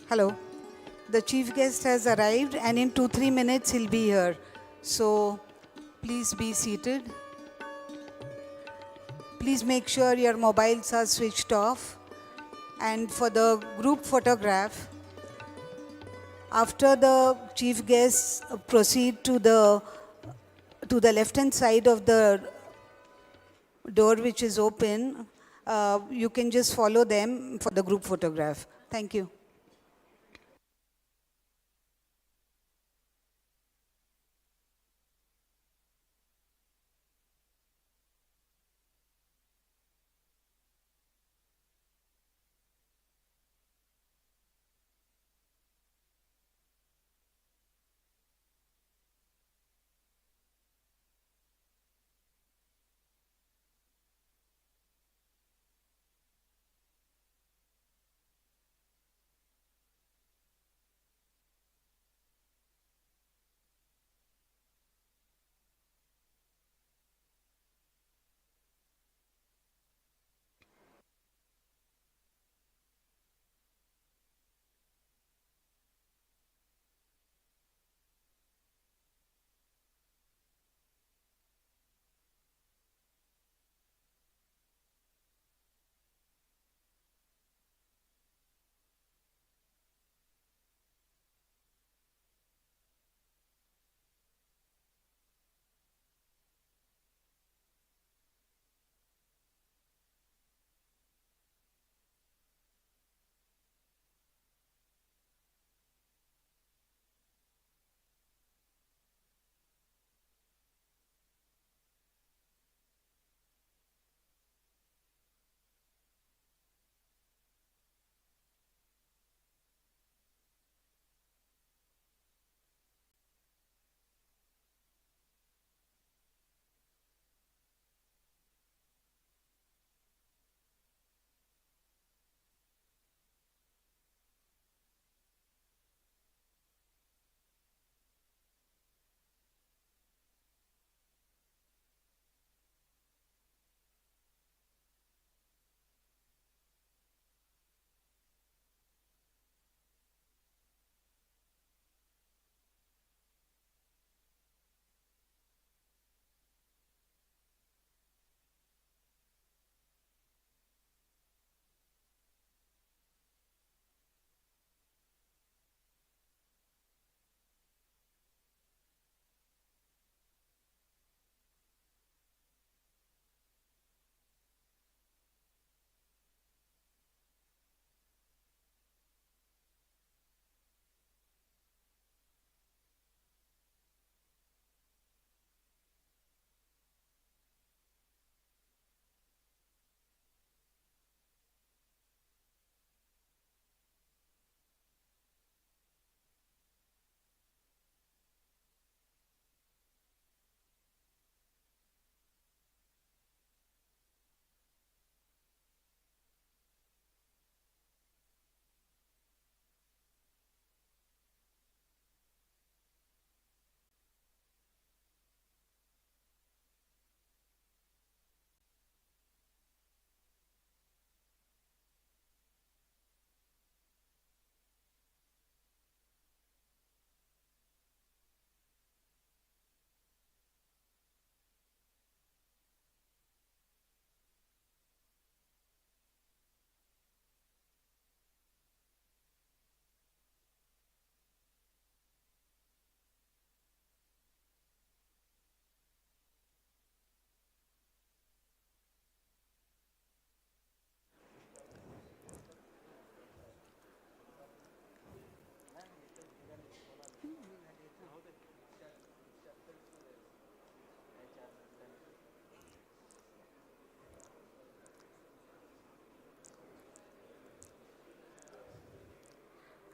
Hello. The chief guest has arrived and in 2-3 minutes he'll be here. So please be seated. Please make sure your mobiles are switched off. And for the group photograph, after the chief guests proceed to the left hand side of the door which is open, you can just follow them for the group photograph. Thank you.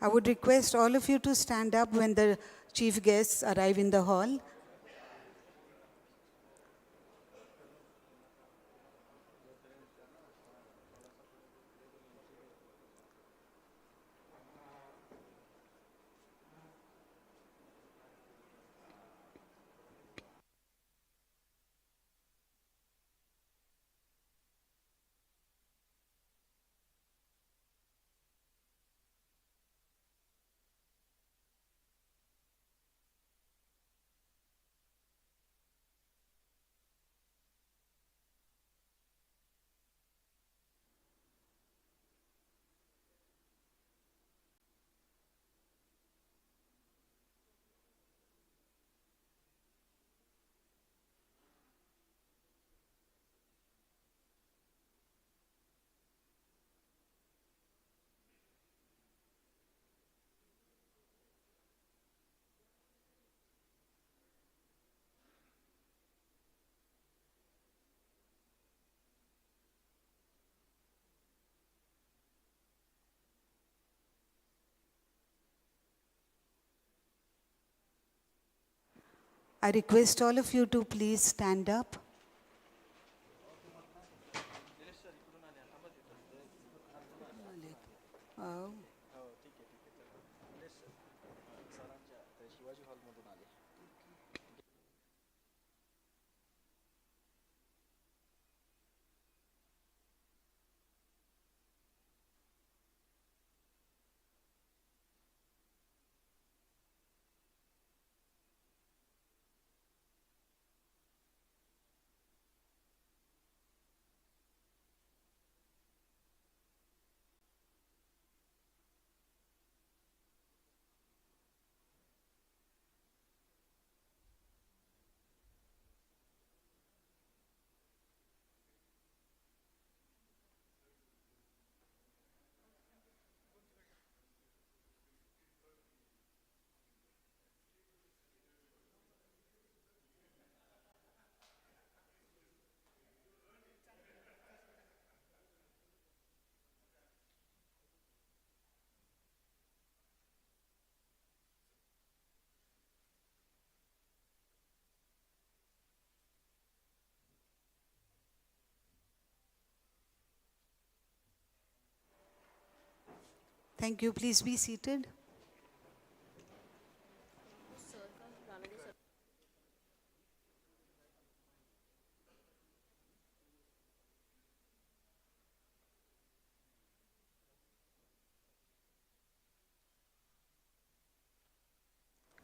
I would request all of you to stand up when the chief guests arrive in the hall. I request all of you to please stand up. Thank you. Please be seated.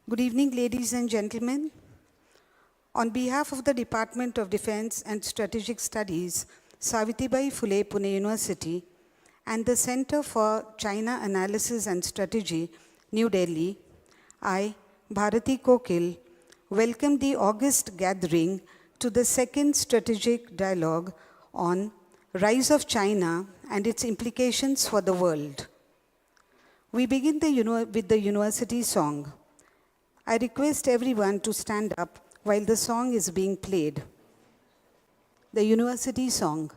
Good evening, ladies and gentlemen. On behalf of the Department of Defense and Strategic Studies, Savitribai Phule, Pune University, and the Center for China Analysis and Strategy, New Delhi, I, Bharati Kokil, welcome the August gathering to the second strategic dialogue on Rise of China and its implications for the world. We begin with the university song. I request everyone to stand up while the song is being played. The university song.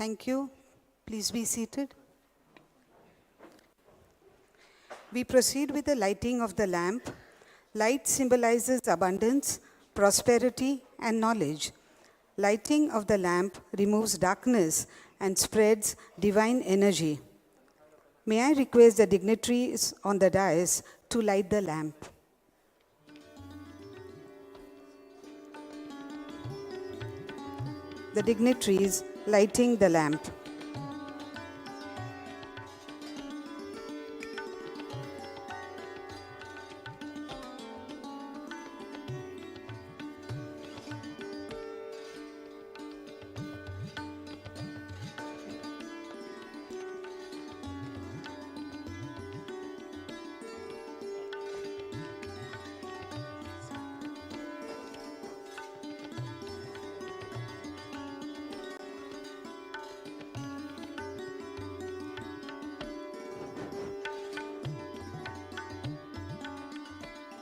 Thank you. Please be seated. We proceed with the lighting of the lamp. Light symbolizes abundance, prosperity, and knowledge. Lighting of the lamp removes darkness and spreads divine energy. May I request the dignitaries on the dais to light the lamp. The dignitaries lighting the lamp.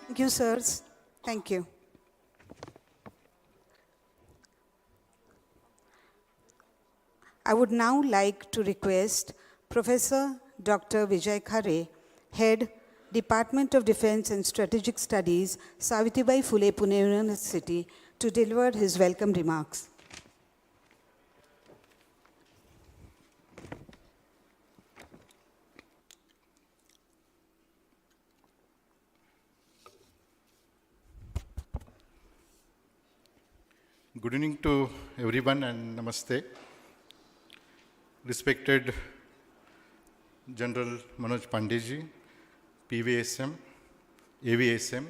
Thank you, sirs. Thank you. I would now like to request Professor Dr. Vijay Khare, Head, Department of Defense and Strategic Studies, Savitribai Phule, Pune University, to deliver his welcome remarks. Good evening to everyone and namaste. Respected General Manoj Pande, PVSM, AVSM,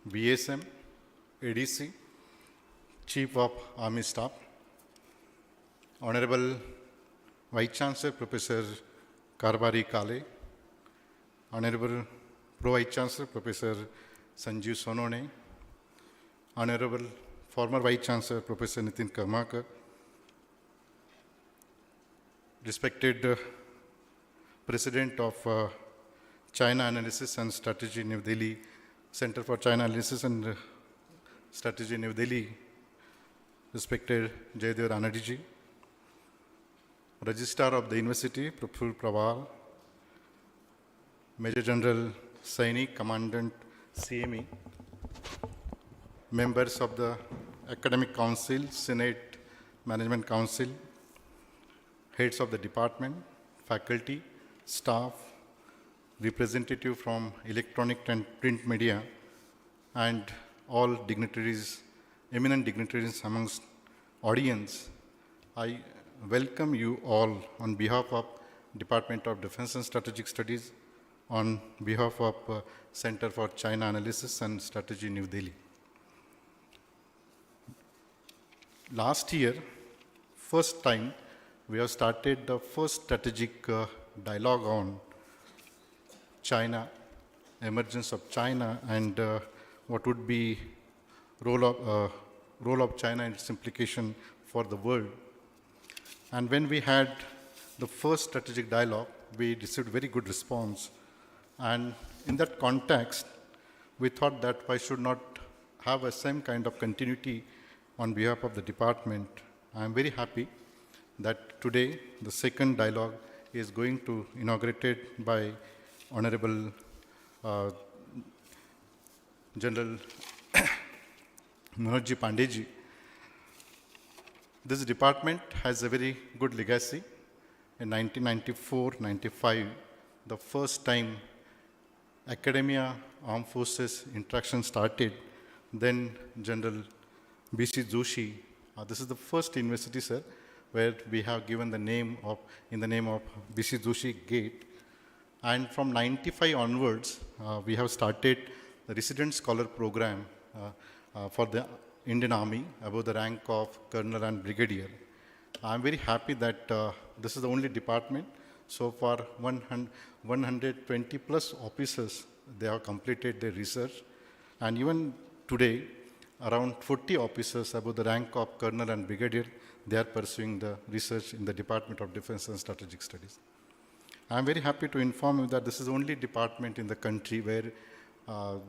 VSM, ADC, Chief of Army Staff, Honorable Vice Chancellor Professor Karbhari Kale, Honorable Pro Vice Chancellor Professor Sanjeev Sonone, Honorable Former Vice Chancellor Professor Nitin Karmakar, respected President of China Analysis and Strategy New Delhi, Center for China Analysis and Strategy New Delhi, respected Jayadeva Ranade ji, Registrar of the University, Professor Praval, Major General Sainik, Commandant CME, members of the Academic Council, Senate Management Council, heads of the department, faculty, staff, representative from electronic and print media, and all dignitaries, eminent dignitaries amongst audience. I welcome you all on behalf of Department of Defense and Strategic Studies, on behalf of Center for China Analysis and Strategy, New Delhi. Last year, first time, we have started the first strategic dialogue on China, emergence of China, and what would be role of China and its implication for the world. And when we had the first strategic dialogue, we received very good response. And in that context, we thought that why should not have a same kind of continuity on behalf of the department. I am very happy that today the second dialogue is going to inaugurated by Honorable General Manoj Pande. This department has a very good legacy. In 1994-95, the first time academia armed forces interaction started, then General B.C. Joshi, this is the first university, sir, where we have given the name of, in the name of B.C. Joshi Gate. And from 95 onwards, we have started the resident scholar program for the Indian Army above the rank of Colonel and Brigadier. I'm very happy that this is the only department. So far, 120 plus officers, they have completed their research. And even today, around 40 officers above the rank of Colonel and Brigadier, they are pursuing the research in the Department of Defense and Strategic Studies. I'm very happy to inform you that this is the only department in the country where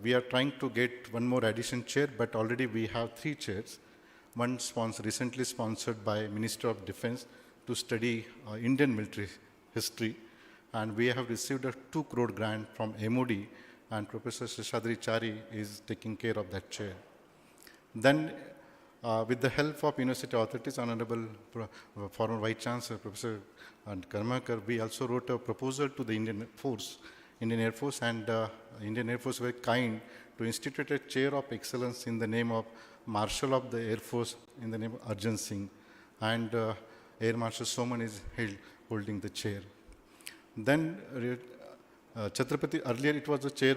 we are trying to get one more addition chair, but already we have 3 chairs. One recently sponsored by Minister of Defense to study Indian military history. And we have received a 2 crore grant from MOD, and Professor Seshadri Chari is taking care of that chair. Then, with the help of university authorities, Honorable former Vice Chancellor, Professor Karmakar, we also wrote a proposal to the Indian Air Force, and Indian Air Force were kind to institute a chair of excellence in the name of Marshal of the Air Force in the name of Arjun Singh, and Air Marshal Soman is holding the chair. Then Chhatrapati, earlier it was a chair,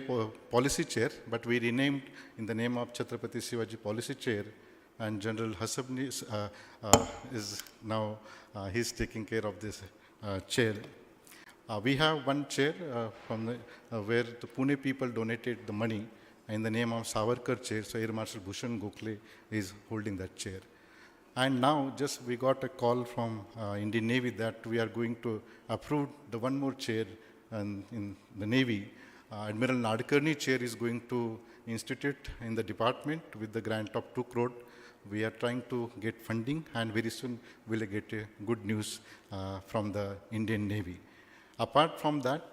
policy chair, but we renamed in the name of Chhatrapati Shivaji Policy Chair, and General Hasabni is now, he's taking care of this chair. We have one chair from the, where the Pune people donated the money in the name of Savarkar chair, so Air Marshal Bhushan Gokhale is holding that chair. And now just we got a call from Indian Navy that we are going to approve the one more chair in the Navy. Admiral Nadkarni chair is going to institute in the department with the grant of 2 crore. We are trying to get funding, and very soon we'll get good news from the Indian Navy. Apart from that,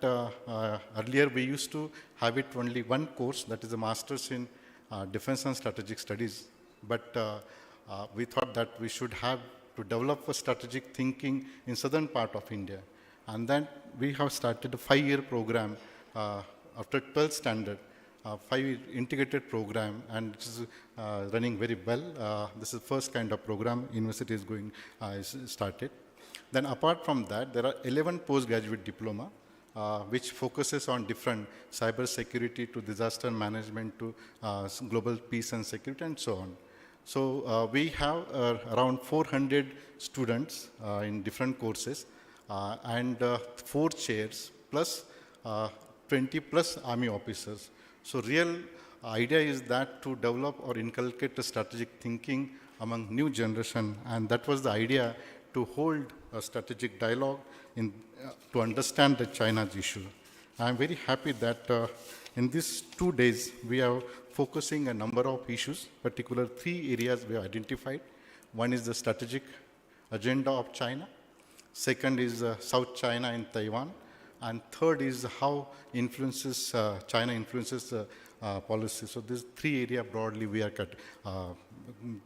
earlier we used to have it only one course, that is a Master's in Defense and Strategic Studies. But we thought that we should have to develop a strategic thinking in southern part of India. And then we have started a 5-year program after 12th standard, 5-year integrated program, and it is running very well. This is the first kind of program university is going started. Then apart from that, there are 11 postgraduate diploma, which focuses on different cyber security to disaster management to global peace and security and so on. So we have around 400 students in different courses and 4 chairs plus 20 plus army officers. So real idea is that to develop or inculcate a strategic thinking among new generation, and that was the idea to hold a strategic dialogue in, to understand the China's issue. I am very happy that in these 2 days we are focusing a number of issues, particular 3 areas we have identified. One is the strategic agenda of China. Second is South China and Taiwan. And third is how influences China influences policy. So these 3 areas broadly we are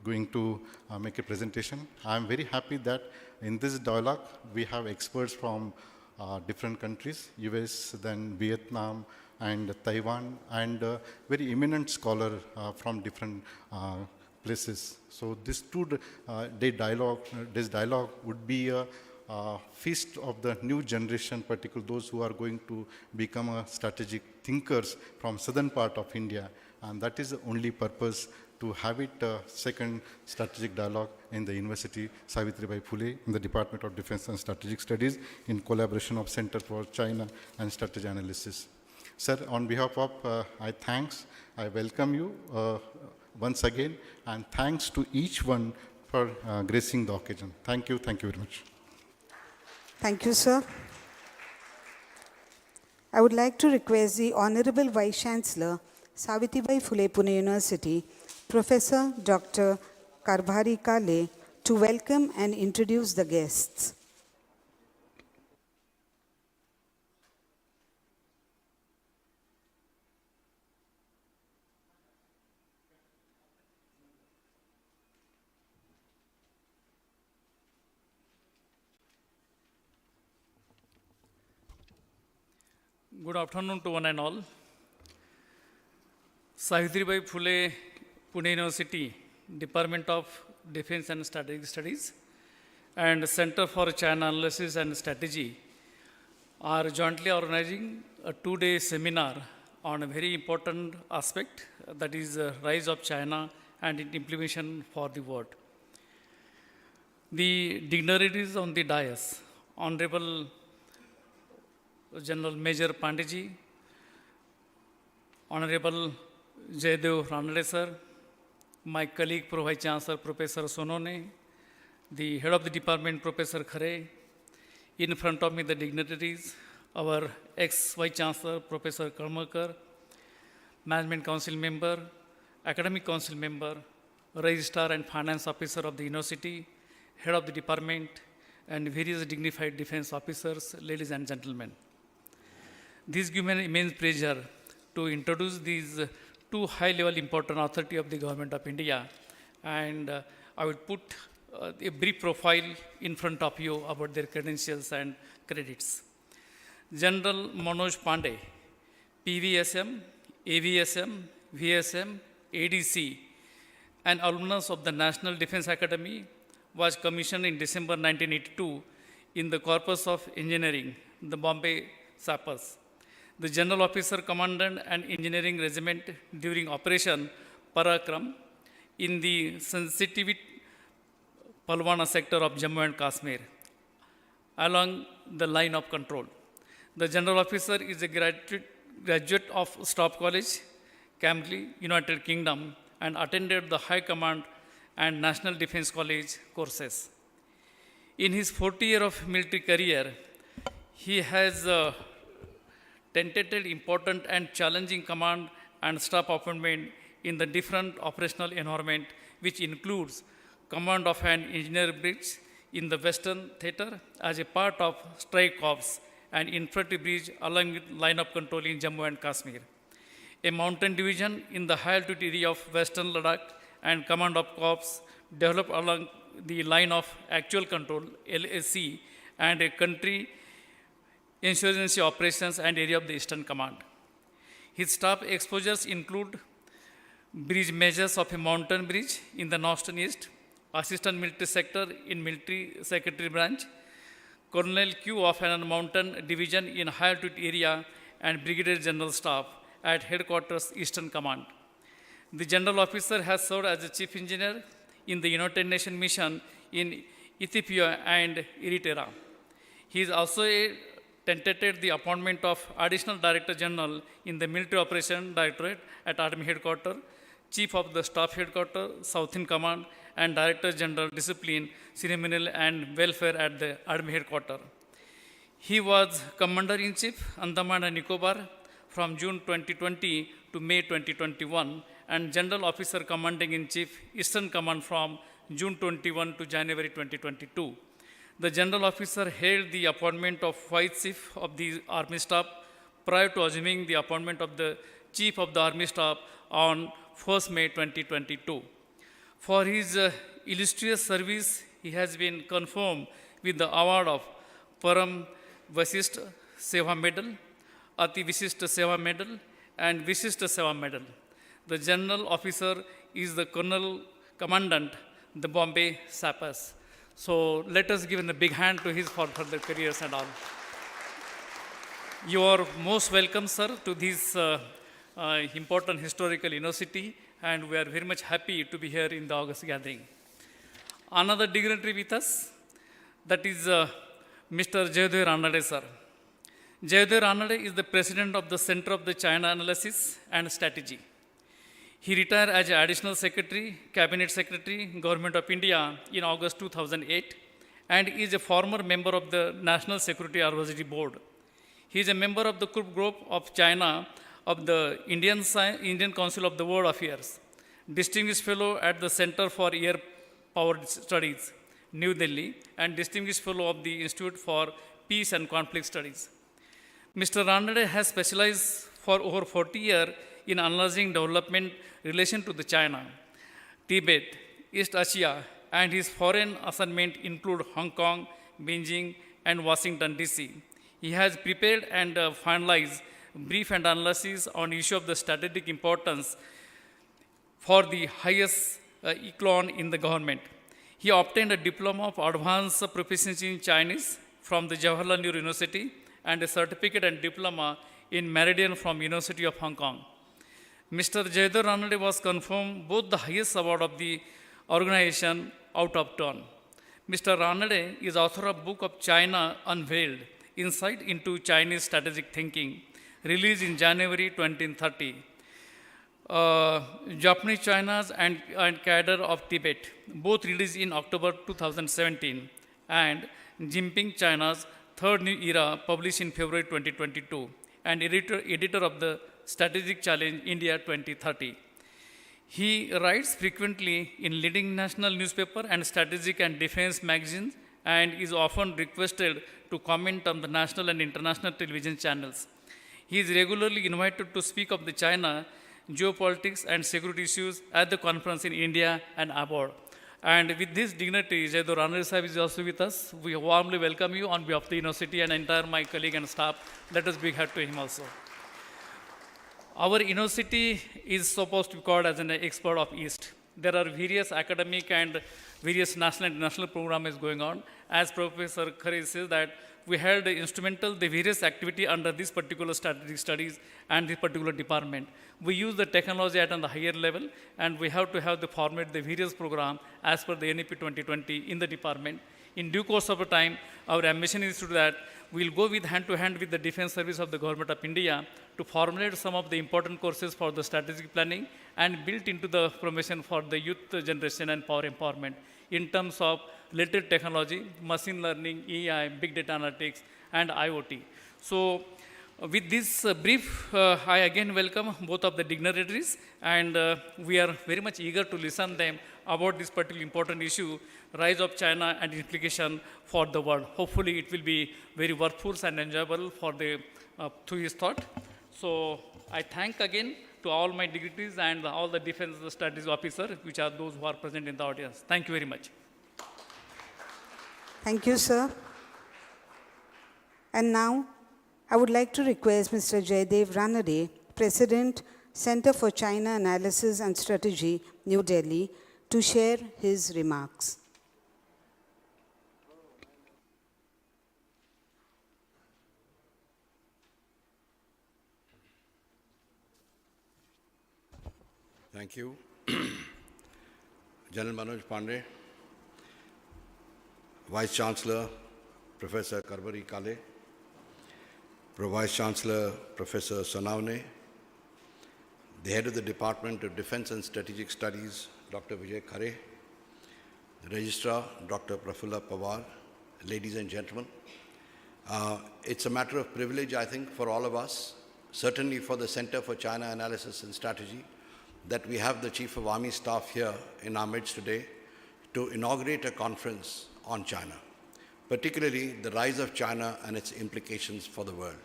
going to make a presentation. I am very happy that in this dialogue we have experts from different countries, US, then Vietnam, and Taiwan, and very eminent scholar from different places. So this 2-day dialogue, this dialogue would be a feast of the new generation, particularly those who are going to become strategic thinkers from southern part of India, and that is the only purpose to have it second strategic dialogue in the University Savitribai Phule in the Department of Defense and Strategic Studies in collaboration of Center for China and Strategy Analysis. Sir, on behalf of I welcome you once again, and thanks to each one for gracing the occasion. Thank you very much. Thank you, sir. I would like to request the Honorable Vice Chancellor, Savitribai Phule Pune University, Professor Dr. Karbhari Kale, to welcome and introduce the guests. Good afternoon to one and all. Savitribai Phule Pune University, Department of Defense and Strategic Studies, and Center for China Analysis and Strategy are jointly organizing a 2-day seminar on a very important aspect, that is the rise of China and its implementation for the world. The dignitaries on the dais, Honorable General Major Pande, Honorable Jayadeva Ranade sir, my colleague Pro Vice Chancellor Professor Sonone, the head of the department Professor Khare, in front of me the dignitaries, our ex-Vice Chancellor Professor Karmakar, Management Council member, Academic Council member, Registrar and Finance Officer of the University, Head of the Department, and various dignified defense officers, ladies and gentlemen. This gives me immense pleasure to introduce these 2 high-level important authorities of the Government of India and I would put a brief profile in front of you about their credentials and credits. General Manoj Pande, PVSM, AVSM, VSM, ADC, an alumnus of the National Defense Academy, was commissioned in December 1982 in the Corpus of Engineering, the Bombay Sappers. The General Officer commanded an engineering regiment during Operation Parakram in the sensitive Palwana sector of Jammu and Kashmir, along the line of control. The General Officer is a graduate of Staff College, Cambridge, United Kingdom, and attended the High Command and National Defense College courses. In his 40 years of military career, he has tentated important and challenging command and staff appointment in the different operational environment, which includes command of an engineer bridge in the Western Theatre as a part of Strike Corps and infantry bridge along with line of control in Jammu and Kashmir, a mountain division in the high altitude area of Western Ladakh and command of corps developed along the line of actual control LAC and a country insurgency operations and area of the Eastern Command. His staff exposures include bridge measures of a mountain bridge in the northern east, assistant military sector in military secretary branch, Colonel Q of an mountain division in high altitude area and Brigadier General Staff at Headquarters Eastern Command. The General Officer has served as the Chief Engineer in the United Nations mission in Ethiopia and Eritrea. He is also tentated the appointment of Additional Director General in the Military Operation Directorate at Army Headquarters, Chief of the Staff Headquarters, Southern Command, and Director General Discipline, Ceremonial and Welfare at the Army Headquarters. He was Commander-in-Chief, Andaman and Nicobar from June 2020 to May 2021, and General Officer Commanding-in-Chief, Eastern Command from June 21 to January 2022. The General Officer held the appointment of Vice Chief of the Army Staff prior to assuming the appointment of the Chief of the Army Staff on 1st May 2022. For his illustrious service, he has been confirmed with the award of Param Vasisht Seva Medal, Ati Vishisht Seva Medal, and Vishisht Seva Medal. The General Officer is the Colonel Commandant, the Bombay Sappers. So let us give a big hand to his for further careers and all. You are most welcome, sir, to this important historical university, and we are very much happy to be here in the August gathering. Another dignitary with us, that is Mr. Jayadeva Ranade, sir. Jayadeva Ranade is the President of the Center of the China Analysis and Strategy. He retired as Additional Secretary, Cabinet Secretary, Government of India in August 2008 and is a former member of the National Security Advisory Board. He is a member of the Group of China of the Indian Council of the World Affairs, Distinguished Fellow at the Center for Air Power Studies, New Delhi, and Distinguished Fellow of the Institute for Peace and Conflict Studies. Mr. Ranade has specialized for over 40 years in analyzing development relation to the China, Tibet, East Asia, and his foreign assignments include Hong Kong, Beijing, and Washington, D.C. He has prepared and finalized brief and analysis on issue of the strategic importance for the highest echelon in the government. He obtained a diploma of advanced proficiency in Chinese from the Jawaharlal Nehru University and a certificate and diploma in Meridian from University of Hong Kong. Mr. Jayadeva Ranade was confirmed both the highest award of the organization out of turn. Mr. Ranade is author of book of China Unveiled, Insight into Chinese Strategic Thinking, released in January 2030. Japanese China's and Cadre of Tibet, both released in October 2017, and Jinping China's Third New Era, published in February 2022, and editor of the Strategic Challenge India 2030. He writes frequently in leading national newspaper and strategic and defense magazines and is often requested to comment on the national and international television channels. He is regularly invited to speak of the China geopolitics and security issues at the conference in India and abroad. And with this dignity, Jayadeva Ranade Sahib is also with us. We warmly welcome you on behalf of the university and entire my colleague and staff. Let us big hand to him also. Our university is supposed to be called as an expert of East. There are various academic and various national and international programs going on. As Professor Khare says that we held instrumental the various activity under this particular strategic studies and this particular department. We use the technology at the higher level, and we have to have the format the various program as per the NEP 2020 in the department. In due course of time, our ambition is to do that we'll go with hand to hand with the defense service of the government of India to formulate some of the important courses for the strategic planning and built into the formation for the youth generation and power empowerment in terms of related technology, machine learning, AI, big data analytics, and IoT. So, with this brief, I again welcome both of the dignitaries, and we are very much eager to listen them about this particular important issue, rise of China and implication for the world. Hopefully, it will be very worthwhile and enjoyable for the through his thought. So, I thank again to all my dignitaries and all the defense strategy officers, which are those who are present in the audience. Thank you very much. Thank you, sir. And now, I would like to request Mr. Jayadeva Ranade, President, Center for China Analysis and Strategy, New Delhi, to share his remarks. Thank you. General Manoj Pande, Vice Chancellor, Professor Karbhari Kale, Vice Chancellor, Professor Soman, the Head of the Department of Defense and Strategic Studies, Dr. Vijay Khare, the Registrar, Dr. Prafula Pawar, ladies and gentlemen. It's a matter of privilege, I think, for all of us, certainly for the Center for China Analysis and Strategy, that we have the Chief of Army Staff here in our midst today to inaugurate a conference on China, particularly the rise of China and its implications for the world.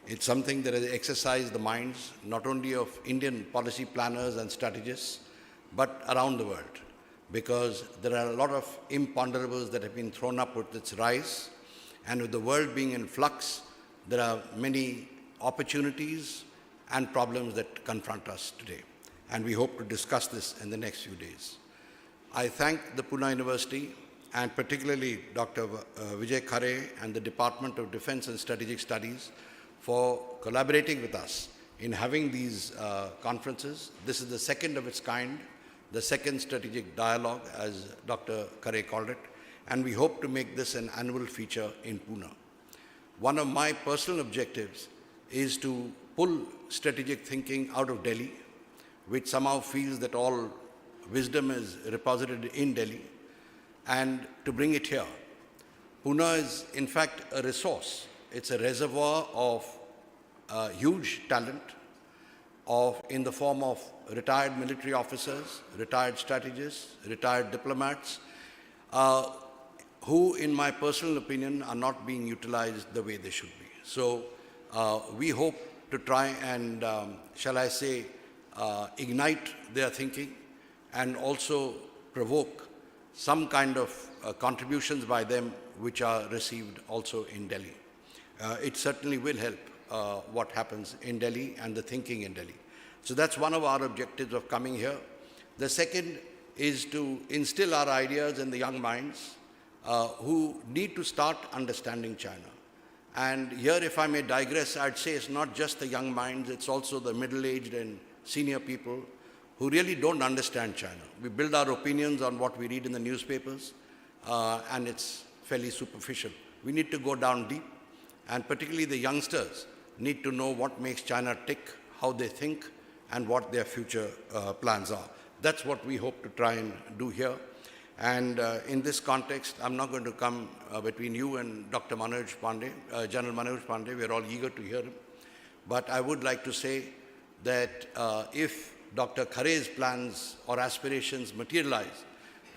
It's something that has exercised the minds not only of Indian policy planners and strategists, but around the world, because there are a lot of imponderables that have been thrown up with its rise, and with the world being in flux, there are many opportunities and problems that confront us today. And we hope to discuss this in the next few days. I thank the Pune University and particularly Dr. Vijay Khare and the Department of Defense and Strategic Studies for collaborating with us in having these conferences. This is the second of its kind, the second strategic dialogue, as Dr. Khare called it, and we hope to make this an annual feature in Pune. One of my personal objectives is to pull strategic thinking out of Delhi, which somehow feels that all wisdom is reposited in Delhi, and to bring it here. Pune is, in fact, a resource. It's a reservoir of huge talent in the form of retired military officers, retired strategists, retired diplomats, who, in my personal opinion, are not being utilized the way they should be. So we hope to try and, shall I say, ignite their thinking and also provoke some kind of contributions by them which are received also in Delhi. It certainly will help what happens in Delhi and the thinking in Delhi. So that's one of our objectives of coming here. The second is to instill our ideas in the young minds who need to start understanding China. And here, if I may digress, I'd say it's not just the young minds, it's also the middle-aged and senior people who really don't understand China. We build our opinions on what we read in the newspapers, and it's fairly superficial. We need to go down deep, and particularly the youngsters need to know what makes China tick, how they think, and what their future plans are. That's what we hope to try and do here. And in this context, I'm not going to come between you and Dr. Manoj Pande, General Manoj Pande. We're all eager to hear him. But I would like to say that if Dr. Khare's plans or aspirations materialize,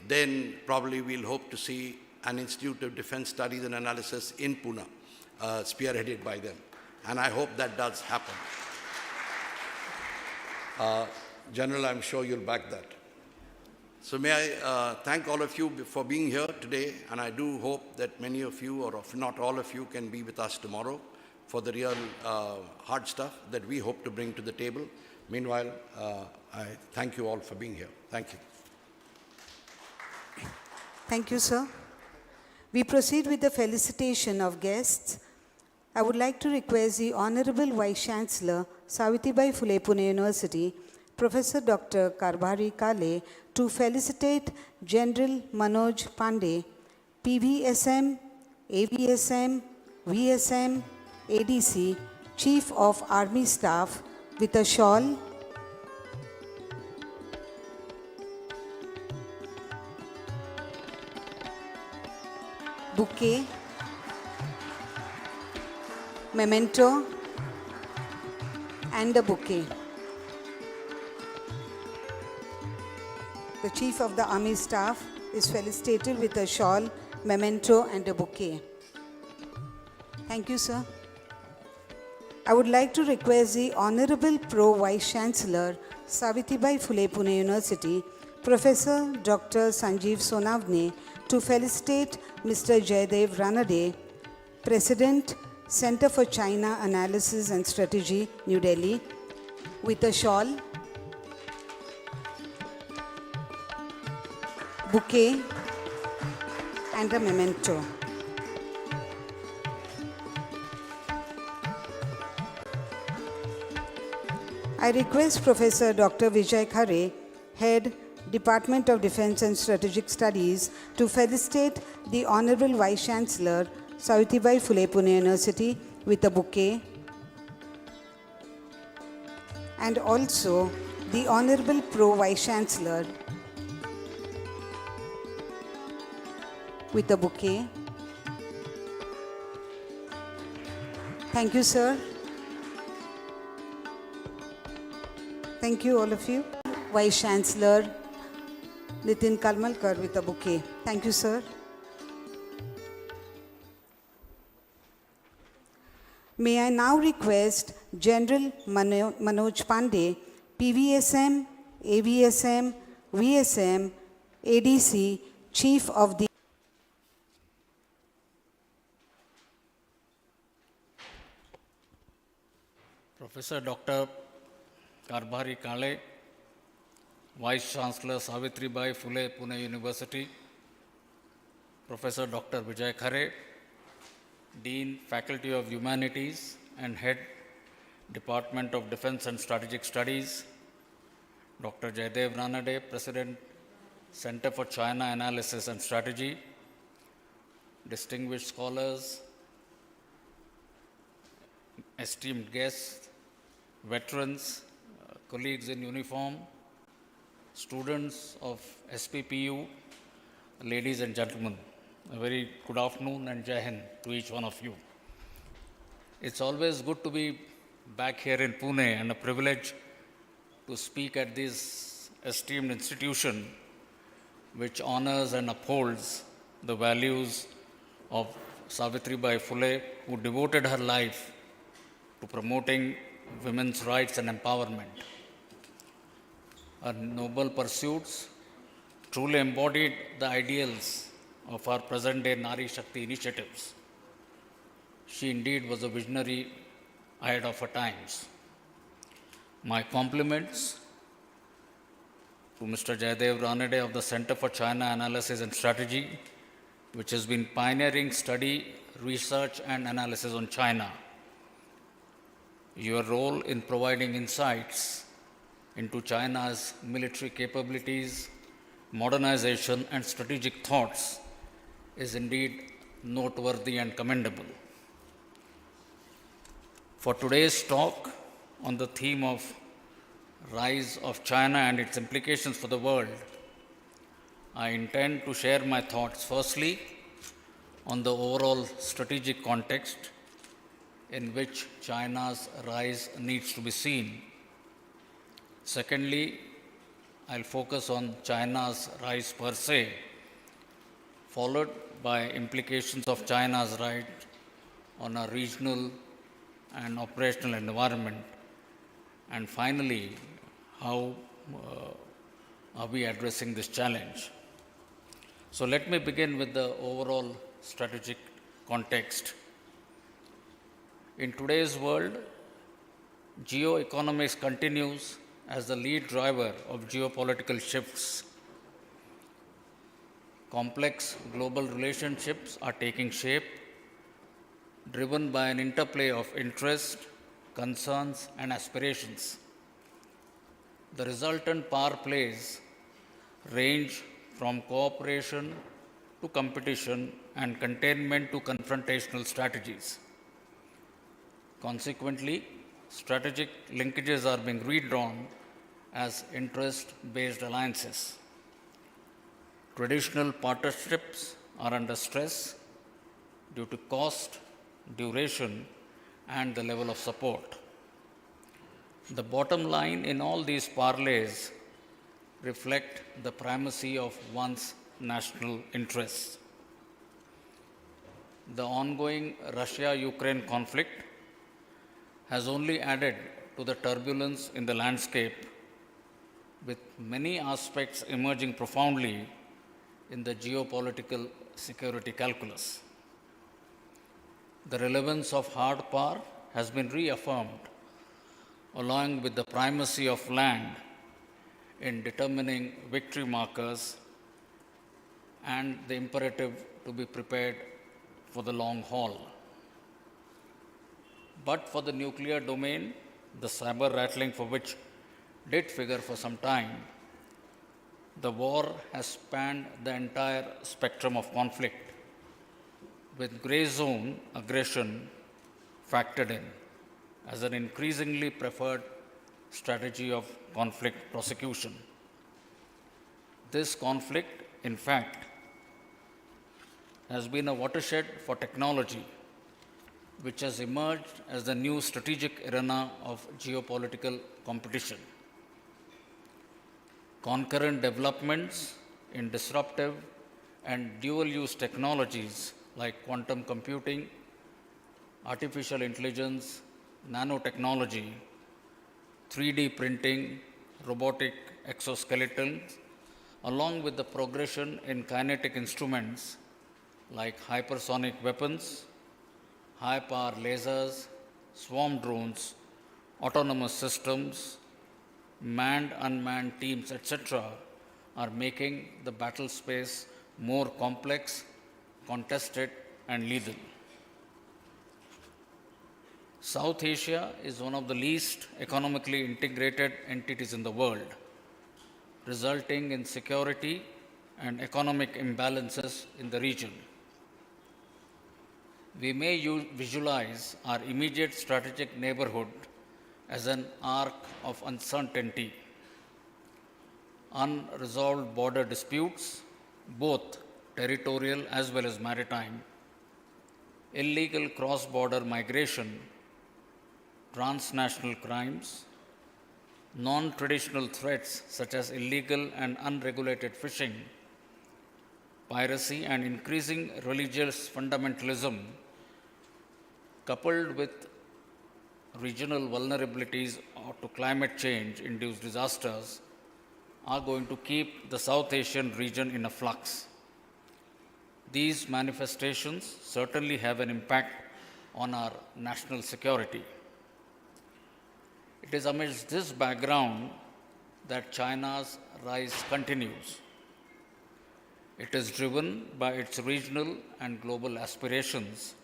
then probably we'll hope to see an Institute of Defense Studies and Analysis in Pune, spearheaded by them. And I hope that does happen. General, I'm sure you'll back that. So may I thank all of you for being here today, and I do hope that many of you, or if not all of you, can be with us tomorrow for the real hard stuff that we hope to bring to the table. Meanwhile, I thank you all for being here. Thank you. Thank you, sir. We proceed with the felicitation of guests. I would like to request the Honorable Vice Chancellor, Savitribai Phule, Pune University, Professor Dr. Karbhari Kale, to felicitate General Manoj Pande, PVSM, AVSM, VSM, ADC, Chief of Army Staff, with a shawl, bouquet, memento, and a bouquet. The Chief of the Army Staff is felicitated with a shawl, memento, and a bouquet. Thank you, sir. I would like to request the Honorable Pro Vice Chancellor, Savitribai Phule, Pune University, Professor Dr. Sanjeev Sonavne, to felicitate Mr. Jayadeva Ranade, President, Center for China Analysis and Strategy, New Delhi, with a shawl, bouquet, and a memento. I request Professor Dr. Vijay Khare, Head, Department of Defense and Strategic Studies, to felicitate the Honorable Vice Chancellor, Savitribai Phule, Pune University, with a bouquet, and also the Honorable Pro Vice Chancellor with a bouquet. Thank you, sir. Thank you, all of you. Vice Chancellor Nitin Kalmalkar with a bouquet. Thank you, sir. May I now request General Manoj Pande, PVSM, AVSM, VSM, ADC, Chief of the Professor Dr. Karbhari Kale, Vice Chancellor Savitribai Phule, Pune University, Professor Dr. Vijay Khare, Dean, Faculty of Humanities and Head, Department of Defense and Strategic Studies, Dr. Jayadeva Ranade, President, Center for China Analysis and Strategy, distinguished scholars, esteemed guests, veterans, colleagues in uniform, students of SPPU, ladies and gentlemen, a very good afternoon and Jai Hind to each one of you. It's always good to be back here in Pune and a privilege to speak at this esteemed institution which honors and upholds the values of Savitribai Phule, who devoted her life to promoting women's rights and empowerment. Her noble pursuits truly embodied the ideals of our present-day Nari Shakti initiatives. She indeed was a visionary ahead of her times. My compliments to Mr. Jayadeva Ranade of the Center for China Analysis and Strategy, which has been pioneering study, research, and analysis on China. Your role in providing insights into China's military capabilities, modernization, and strategic thoughts is indeed noteworthy and commendable. For today's talk on the theme of rise of China and its implications for the world, I intend to share my thoughts firstly on the overall strategic context in which China's rise needs to be seen. Secondly, I'll focus on China's rise per se, followed by implications of China's rise on our regional and operational environment. And finally, how are we addressing this challenge. So let me begin with the overall strategic context. In today's world, geoeconomics continues as the lead driver of geopolitical shifts. Complex global relationships are taking shape, driven by an interplay of interest, concerns, and aspirations. The resultant power plays range from cooperation to competition and containment to confrontational strategies. Consequently, strategic linkages are being redrawn as interest-based alliances. Traditional partnerships are under stress due to cost, duration, and the level of support. The bottom line in all these parlays reflect the primacy of one's national interests. The ongoing Russia-Ukraine conflict has only added to the turbulence in the landscape, with many aspects emerging profoundly in the geopolitical security calculus. The relevance of hard power has been reaffirmed, along with the primacy of land in determining victory markers and the imperative to be prepared for the long haul. But for the nuclear domain, the saber rattling for which did figure for some time, the war has spanned the entire spectrum of conflict, with gray zone aggression factored in as an increasingly preferred strategy of conflict prosecution. This conflict, in fact, has been a watershed for technology, which has emerged as the new strategic arena of geopolitical competition. Concurrent developments in disruptive and dual-use technologies like quantum computing, artificial intelligence, nanotechnology, 3D printing, robotic exoskeletons, along with the progression in kinetic instruments like hypersonic weapons, high-power lasers, swarm drones, autonomous systems, manned-unmanned teams, etc., are making the battle space more complex, contested, and lethal. South Asia is one of the least economically integrated entities in the world, resulting in security and economic imbalances in the region. We may visualize our immediate strategic neighborhood as an arc of uncertainty. Unresolved border disputes, both territorial as well as maritime, illegal cross-border migration, transnational crimes, non-traditional threats such as illegal and unregulated fishing, piracy, and increasing religious fundamentalism, coupled with regional vulnerabilities to climate change-induced disasters, are going to keep the South Asian region in a flux. These manifestations certainly have an impact on our national security. It is amidst this background that China's rise continues. It is driven by its regional and global aspirations,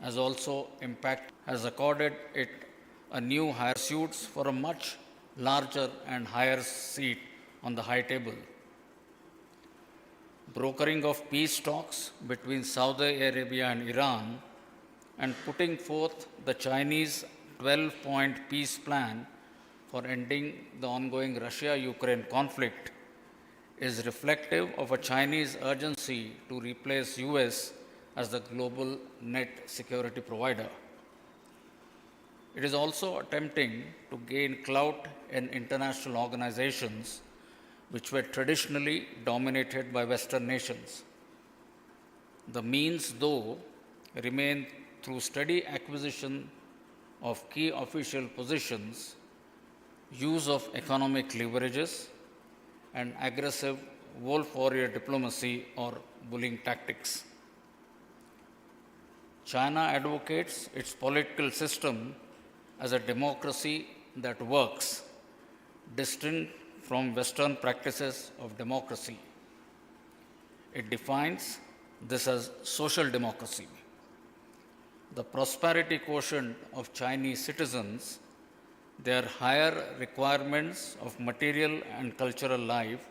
as also impact has accorded it a new higher pursuits for a much larger and higher seat on the high table. Brokering of peace talks between Saudi Arabia and Iran and putting forth the Chinese 12-point peace plan for ending the ongoing Russia-Ukraine conflict is reflective of a Chinese urgency to replace US as the global net security provider. It is also attempting to gain clout in international organizations which were traditionally dominated by Western nations. The means, though, remain through steady acquisition of key official positions, use of economic leverages, and aggressive wolf warrior diplomacy or bullying tactics. China advocates its political system as a democracy that works, distinct from Western practices of democracy. It defines this as social democracy. The prosperity quotient of Chinese citizens, their higher requirements of material and cultural life,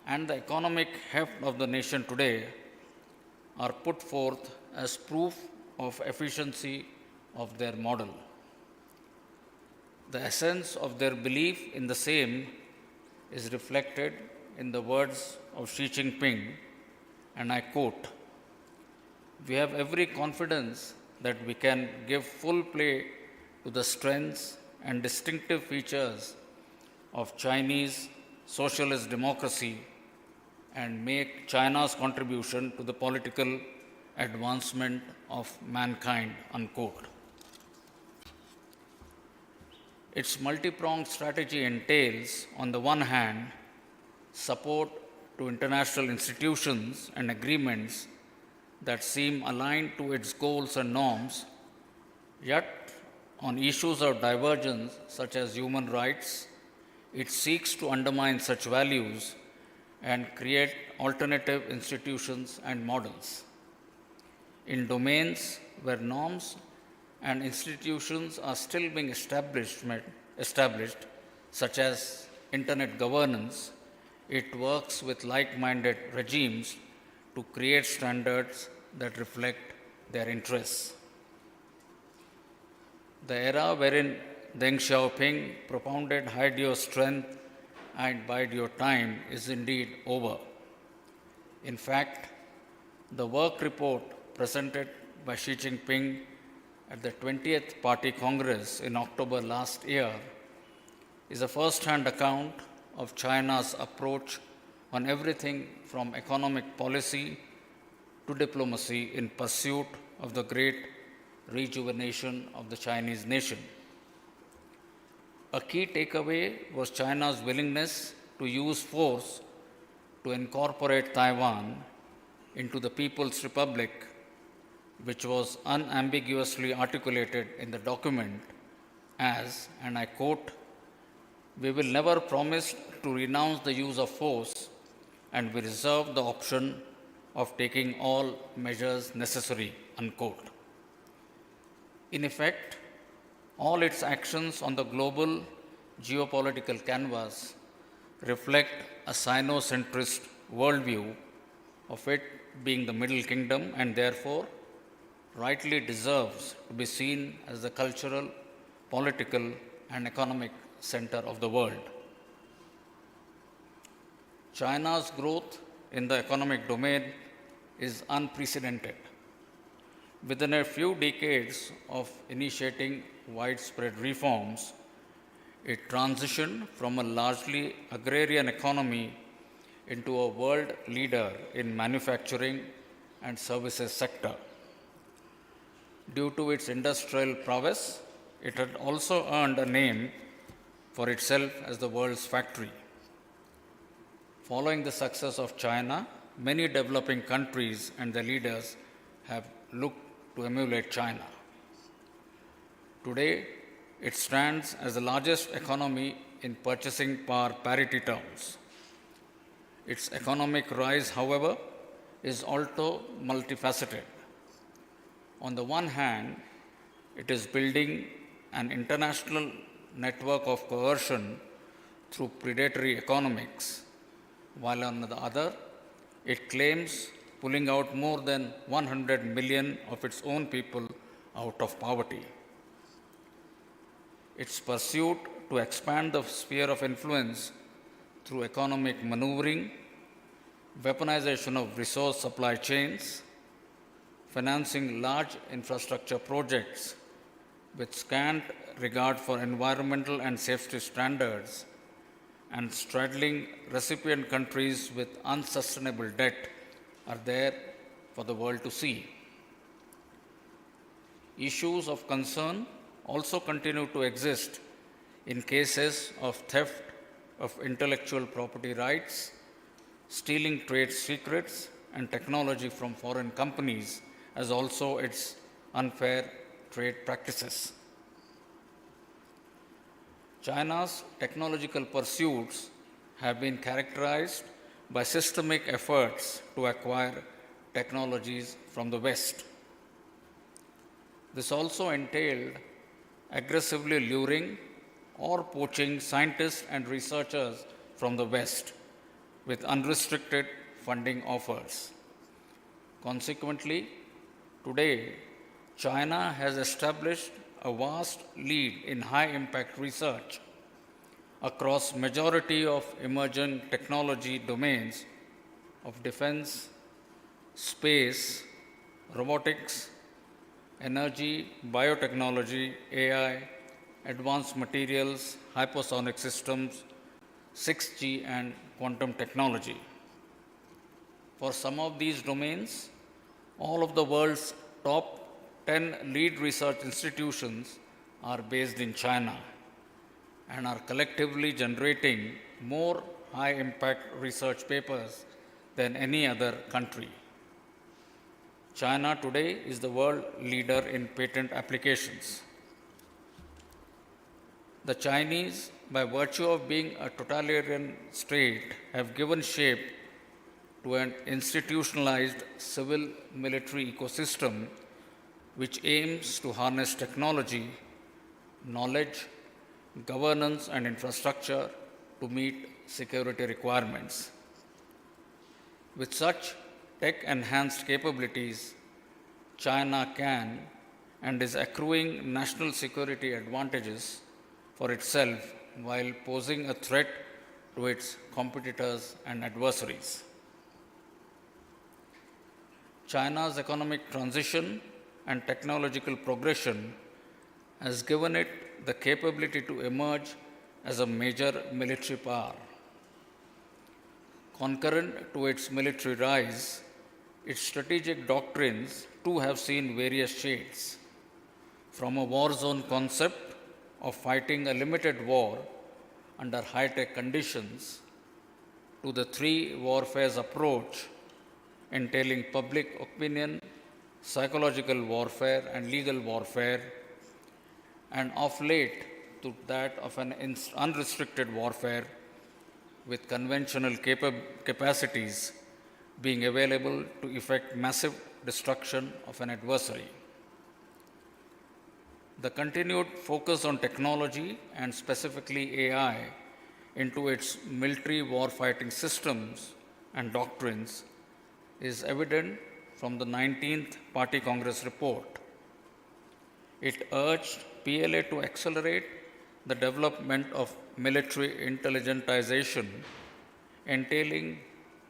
and the economic heft of the nation today are put forth as proof of efficiency of their model. The essence of their belief in the same is reflected in the words of Xi Jinping, and I quote, "We have every confidence that we can give full play to the strengths and distinctive features of Chinese socialist democracy and make China's contribution to the political advancement of mankind," unquote. Its multi-pronged strategy entails, on the one hand, support to international institutions and agreements that seem aligned to its goals and norms, yet on issues of divergence such as human rights, it seeks to undermine such values and create alternative institutions and models. In domains where norms and institutions are still being established, such as internet governance, it works with like-minded regimes to create standards that reflect their interests. The era wherein Deng Xiaoping propounded hide your strength and bide your time is indeed over. In fact, the work report presented by Xi Jinping at the 20th Party Congress in October last year is a first-hand account of China's approach on everything from economic policy to diplomacy in pursuit of the great rejuvenation of the Chinese nation. A key takeaway was China's willingness to use force to incorporate Taiwan into the People's Republic, which was unambiguously articulated in the document as, and I quote, "We will never promise to renounce the use of force, and we reserve the option of taking all measures necessary," unquote. In effect, all its actions on the global geopolitical canvas reflect a Sino-centrist worldview, of it being the Middle Kingdom, and therefore rightly deserves to be seen as the cultural, political, and economic center of the world. China's growth in the economic domain is unprecedented. Within a few decades of initiating widespread reforms, it transitioned from a largely agrarian economy into a world leader in manufacturing and services sector. Due to its industrial prowess, it had also earned a name for itself as the world's factory. Following the success of China, many developing countries and their leaders have looked to emulate China. Today, it stands as the largest economy in purchasing power parity terms. Its economic rise, however, is also multifaceted. On the one hand, it is building an international network of coercion through predatory economics, while on the other, it claims pulling out more than 100 million of its own people out of poverty. Its pursuit to expand the sphere of influence through economic maneuvering, weaponization of resource supply chains, financing large infrastructure projects with scant regard for environmental and safety standards, and straddling recipient countries with unsustainable debt are there for the world to see. Issues of concern also continue to exist in cases of theft of intellectual property rights, stealing trade secrets and technology from foreign companies, as also its unfair trade practices. China's technological pursuits have been characterized by systemic efforts to acquire technologies from the West. This also entailed aggressively luring or poaching scientists and researchers from the West with unrestricted funding offers. Consequently, today, China has established a vast lead in high-impact research across majority of emerging technology domains of defense, space, robotics, energy, biotechnology, AI, advanced materials, hypersonic systems, 6G, and quantum technology. For some of these domains, all of the world's top 10 lead research institutions are based in China and are collectively generating more high-impact research papers than any other country. China today is the world leader in patent applications. The Chinese, by virtue of being a totalitarian state, have given shape to an institutionalized civil-military ecosystem which aims to harness technology, knowledge, governance, and infrastructure to meet security requirements. With such tech-enhanced capabilities, China can and is accruing national security advantages for itself while posing a threat to its competitors and adversaries. China's economic transition and technological progression has given it the capability to emerge as a major military power. Concurrent to its military rise, its strategic doctrines too have seen various shades, from a war zone concept of fighting a limited war under high-tech conditions to the three warfares approach entailing public opinion, psychological warfare, and legal warfare, and of late to that of an unrestricted warfare with conventional capacities being available to effect massive destruction of an adversary. The continued focus on technology and specifically AI into its military warfighting systems and doctrines is evident from the 19th Party Congress report. It urged PLA to accelerate the development of military intelligentization, entailing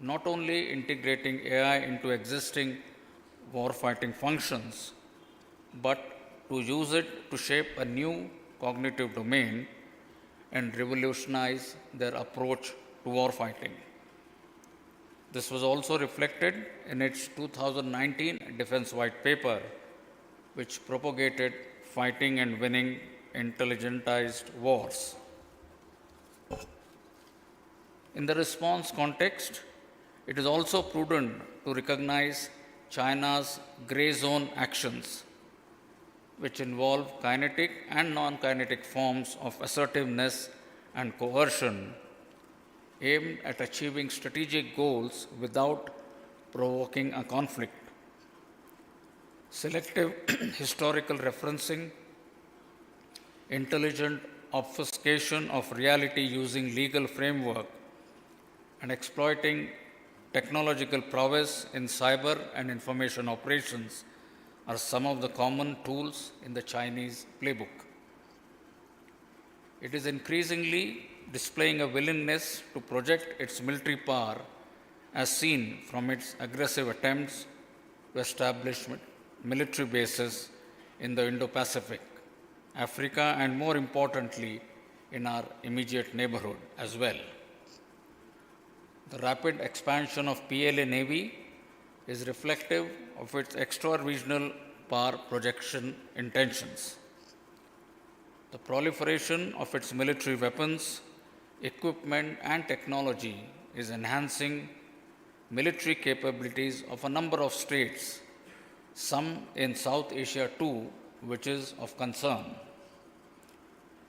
not only integrating AI into existing warfighting functions, but to use it to shape a new cognitive domain and revolutionize their approach to warfighting. This was also reflected in its 2019 Defense White Paper, which propagated fighting and winning intelligentized wars. In the response context, it is also prudent to recognize China's gray zone actions, which involve kinetic and non-kinetic forms of assertiveness and coercion aimed at achieving strategic goals without provoking a conflict. Selective historical referencing, intelligent obfuscation of reality using legal framework, and exploiting technological prowess in cyber and information operations are some of the common tools in the Chinese playbook. It is increasingly displaying a willingness to project its military power as seen from its aggressive attempts to establish military bases in the Indo-Pacific, Africa, and more importantly, in our immediate neighborhood as well. The rapid expansion of PLA Navy is reflective of its extra-regional power projection intentions. The proliferation of its military weapons, equipment, and technology is enhancing military capabilities of a number of states, some in South Asia too, which is of concern.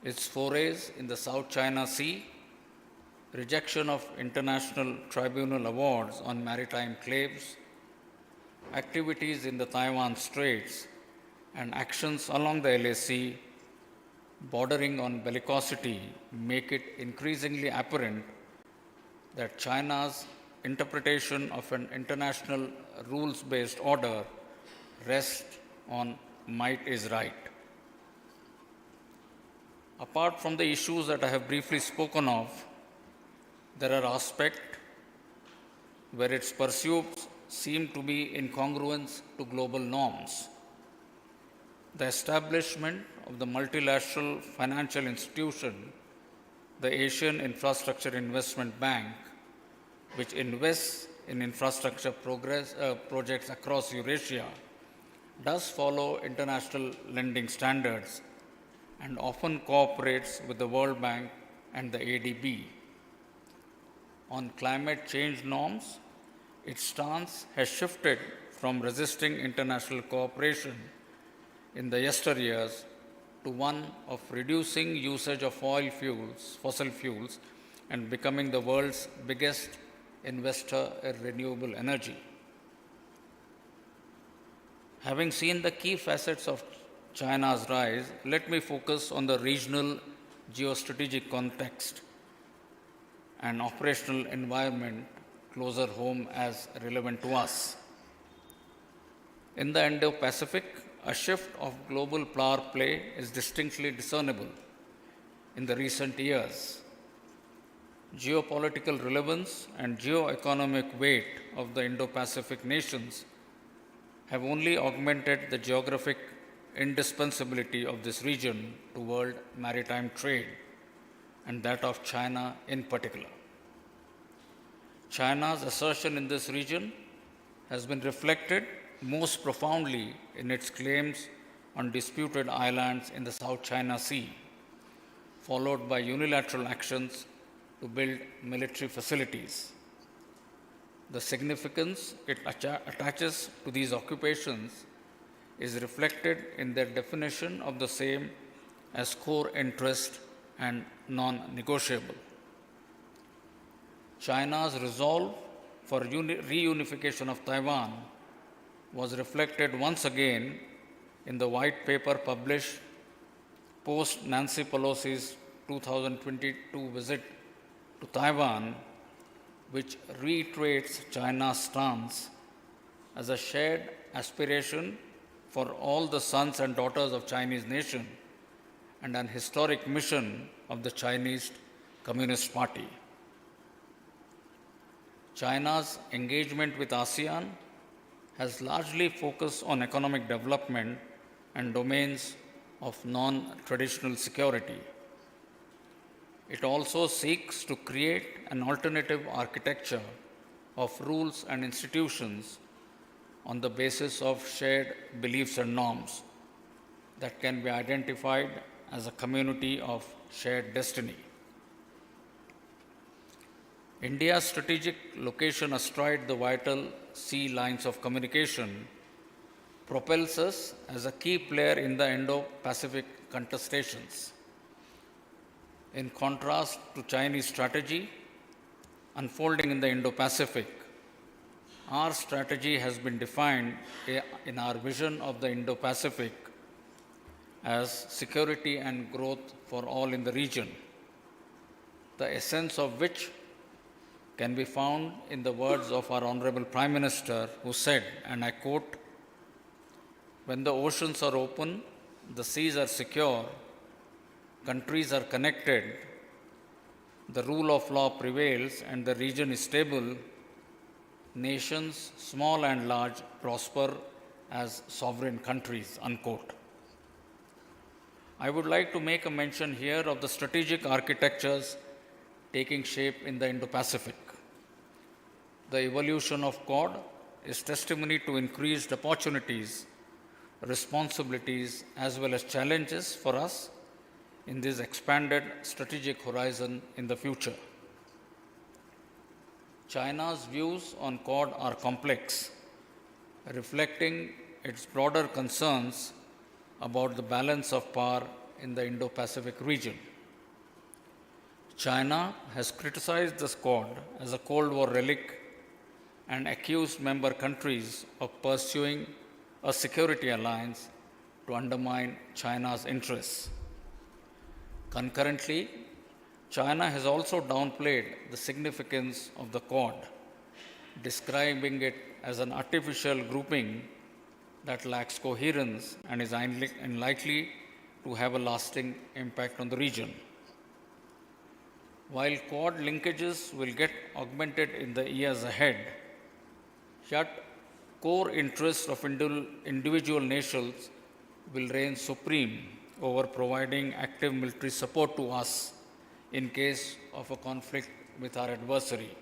Its forays in the South China Sea, rejection of international tribunal awards on maritime claims, activities in the Taiwan Straits, and actions along the LAC bordering on bellicosity make it increasingly apparent that China's interpretation of an international rules-based order rests on might is right. Apart from the issues that I have briefly spoken of, there are aspects where its pursuits seem to be in congruence to global norms. The establishment of the multilateral financial institution, the Asian Infrastructure Investment Bank, which invests in infrastructure projects across Eurasia, does follow international lending standards and often cooperates with the World Bank and the ADB. On climate change norms, its stance has shifted from resisting international cooperation in the yesteryears to one of reducing usage of fossil fuels, and becoming the world's biggest investor in renewable energy. Having seen the key facets of China's rise, let me focus on the regional geostrategic context and operational environment closer home as relevant to us. In the Indo-Pacific, a shift of global power play is distinctly discernible in the recent years. Geopolitical relevance and geo-economic weight of the Indo-Pacific nations have only augmented the geographic indispensability of this region to world maritime trade, and that of China in particular. China's assertion in this region has been reflected most profoundly in its claims on disputed islands in the South China Sea, followed by unilateral actions to build military facilities. The significance it attaches to these occupations is reflected in their definition of the same as core interest and non-negotiable. China's resolve for reunification of Taiwan was reflected once again in the white paper published post Nancy Pelosi's 2022 visit to Taiwan, which reiterates China's stance as a shared aspiration for all the sons and daughters of Chinese nation and an historic mission of the Chinese Communist Party. China's engagement with ASEAN has largely focused on economic development and domains of non-traditional security. It also seeks to create an alternative architecture of rules and institutions on the basis of shared beliefs and norms that can be identified as a community of shared destiny. India's strategic location astride the vital sea lines of communication propels us as a key player in the Indo-Pacific contestations. In contrast to Chinese strategy unfolding in the Indo-Pacific, our strategy has been defined in our vision of the Indo-Pacific as security and growth for all in the region, the essence of which can be found in the words of our Honorable Prime Minister, who said, and I quote, "When the oceans are open, the seas are secure, countries are connected, the rule of law prevails, and the region is stable, nations, small and large, prosper as sovereign countries," unquote. I would like to make a mention here of the strategic architectures taking shape in the Indo-Pacific. The evolution of Quad is testimony to increased opportunities, responsibilities, as well as challenges for us in this expanded strategic horizon in the future. China's views on Quad are complex, reflecting its broader concerns about the balance of power in the Indo-Pacific region. China has criticized the Quad as a Cold War relic and accused member countries of pursuing a security alliance to undermine China's interests. Concurrently, China has also downplayed the significance of the Quad, describing it as an artificial grouping that lacks coherence and is unlikely to have a lasting impact on the region. While Quad linkages will get augmented in the years ahead, yet core interests of individual nations will reign supreme over providing active military support to us in case of a conflict with our adversary.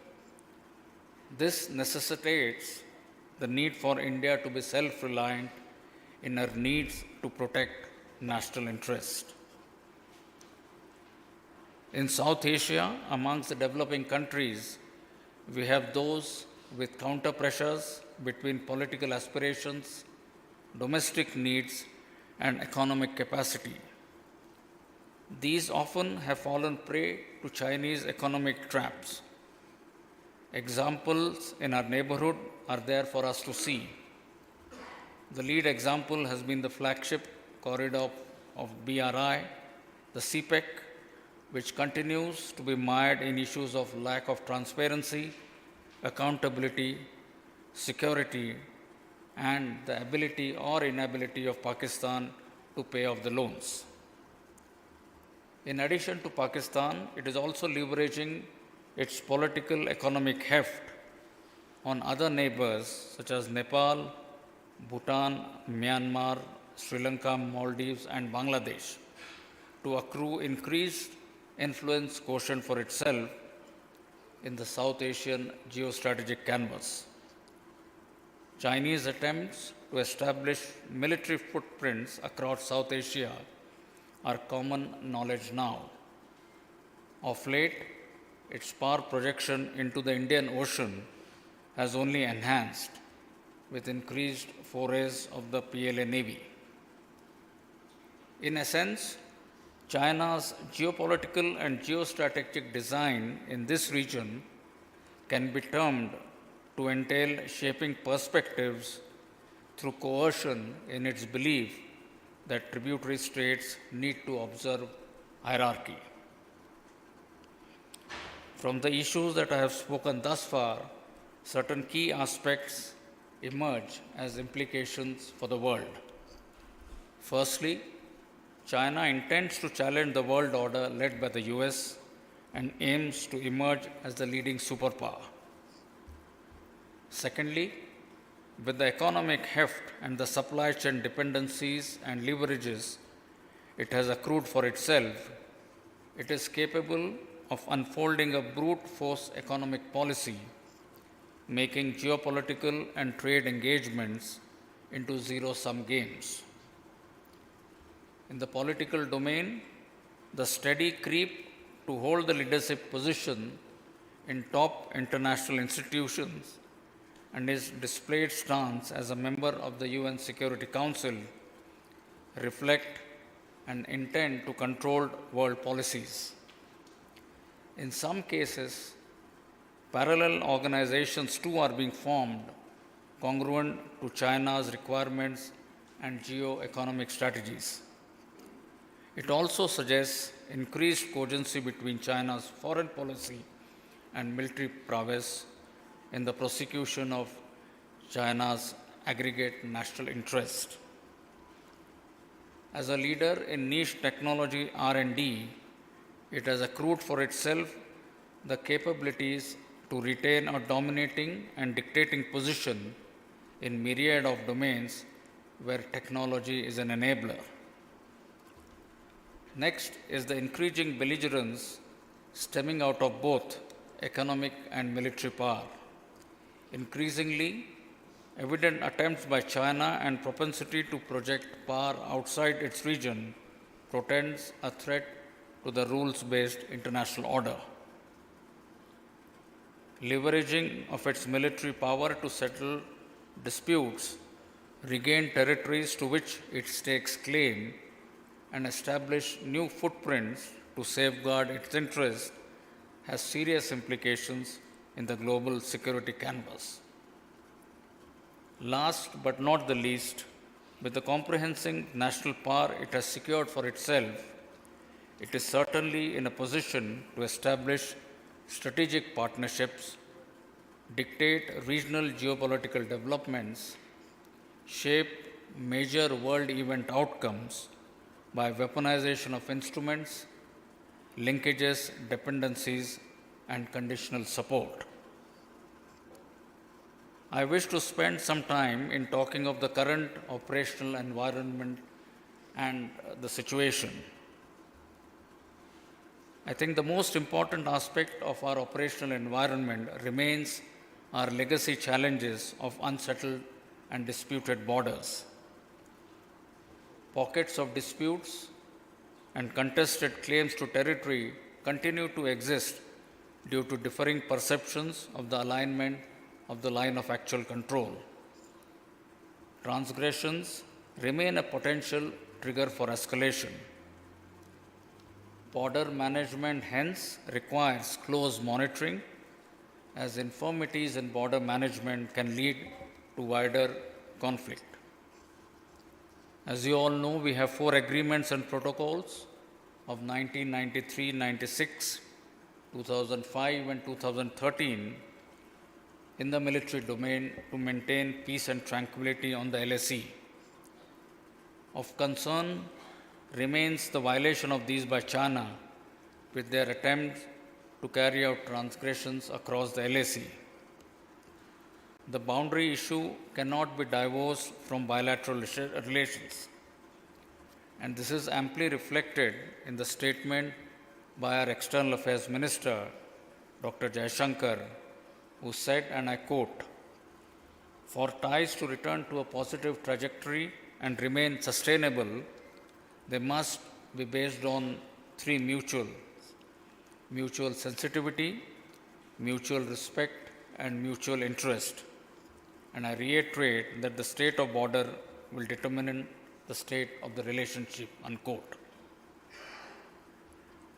This necessitates the need for India to be self-reliant in her needs to protect national interest. In South Asia, amongst the developing countries, we have those with counter pressures between political aspirations, domestic needs, and economic capacity. These often have fallen prey to Chinese economic traps. Examples in our neighborhood are there for us to see. The lead example has been the flagship corridor of BRI, the CPEC, which continues to be mired in issues of lack of transparency, accountability, security, and the ability or inability of Pakistan to pay off the loans. In addition to Pakistan, it is also leveraging its political economic heft on other neighbors such as Nepal, Bhutan, Myanmar, Sri Lanka, Maldives, and Bangladesh to accrue increased influence quotient for itself in the South Asian geostrategic canvas. Chinese attempts to establish military footprints across South Asia are common knowledge now. Of late, its power projection into the Indian Ocean has only enhanced with increased forays of the PLA Navy. In essence, China's geopolitical and geostrategic design in this region can be termed to entail shaping perspectives through coercion in its belief that tributary states need to observe hierarchy. From the issues that I have spoken thus far, certain key aspects emerge as implications for the world. Firstly, China intends to challenge the world order led by the US and aims to emerge as the leading superpower. Secondly, with the economic heft and the supply chain dependencies and leverages it has accrued for itself, it is capable of unfolding a brute force economic policy, making geopolitical and trade engagements into zero-sum games. In the political domain, the steady creep to hold the leadership position in top international institutions and his displayed stance as a member of the UN Security Council reflect an intent to control world policies. In some cases, parallel organizations too are being formed congruent to China's requirements and geo-economic strategies. It also suggests increased cogency between China's foreign policy and military prowess in the prosecution of China's aggregate national interest. As a leader in niche technology R&D, it has accrued for itself the capabilities to retain a dominating and dictating position in myriad of domains where technology is an enabler. Next is the increasing belligerence stemming out of both economic and military power. Increasingly, evident attempts by China and propensity to project power outside its region portends a threat to the rules-based international order. Leveraging of its military power to settle disputes, regain territories to which it stakes claim, and establish new footprints to safeguard its interests has serious implications in the global security canvas. Last but not the least, with the comprehensive national power it has secured for itself, it is certainly in a position to establish strategic partnerships, dictate regional geopolitical developments, shape major world event outcomes by weaponization of instruments, linkages, dependencies, and conditional support. I wish to spend some time in talking of the current operational environment and the situation. I think the most important aspect of our operational environment remains our legacy challenges of unsettled and disputed borders. Pockets of disputes and contested claims to territory continue to exist due to differing perceptions of the alignment of the line of actual control. Transgressions remain a potential trigger for escalation. Border management hence requires close monitoring, as infirmities in border management can lead to wider conflict. As you all know, we have 4 agreements and protocols of 1993, 96, 2005 and 2013 in the military domain to maintain peace and tranquility on the LAC. Of concern remains the violation of these by China with their attempts to carry out transgressions across the LAC. The boundary issue cannot be divorced from bilateral relations, and this is amply reflected in the statement by our External Affairs Minister, Dr. Jaishankar, who said, and I quote, "For ties to return to a positive trajectory and remain sustainable, they must be based on 3 mutual sensitivity, mutual respect, and mutual interest. And I reiterate that the state of border will determine the state of the relationship," unquote.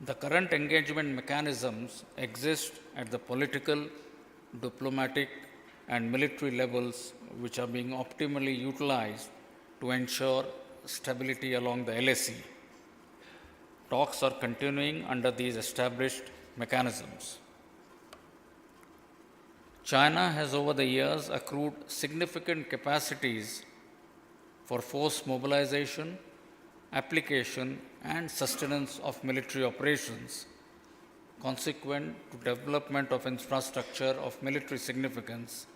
The current engagement mechanisms exist at the political, diplomatic, and military levels, which are being optimally utilized to ensure stability along the LAC. Talks are continuing under these established mechanisms. China has over the years accrued significant capacities for force mobilization, application, and sustenance of military operations, consequent to development of infrastructure of military significance,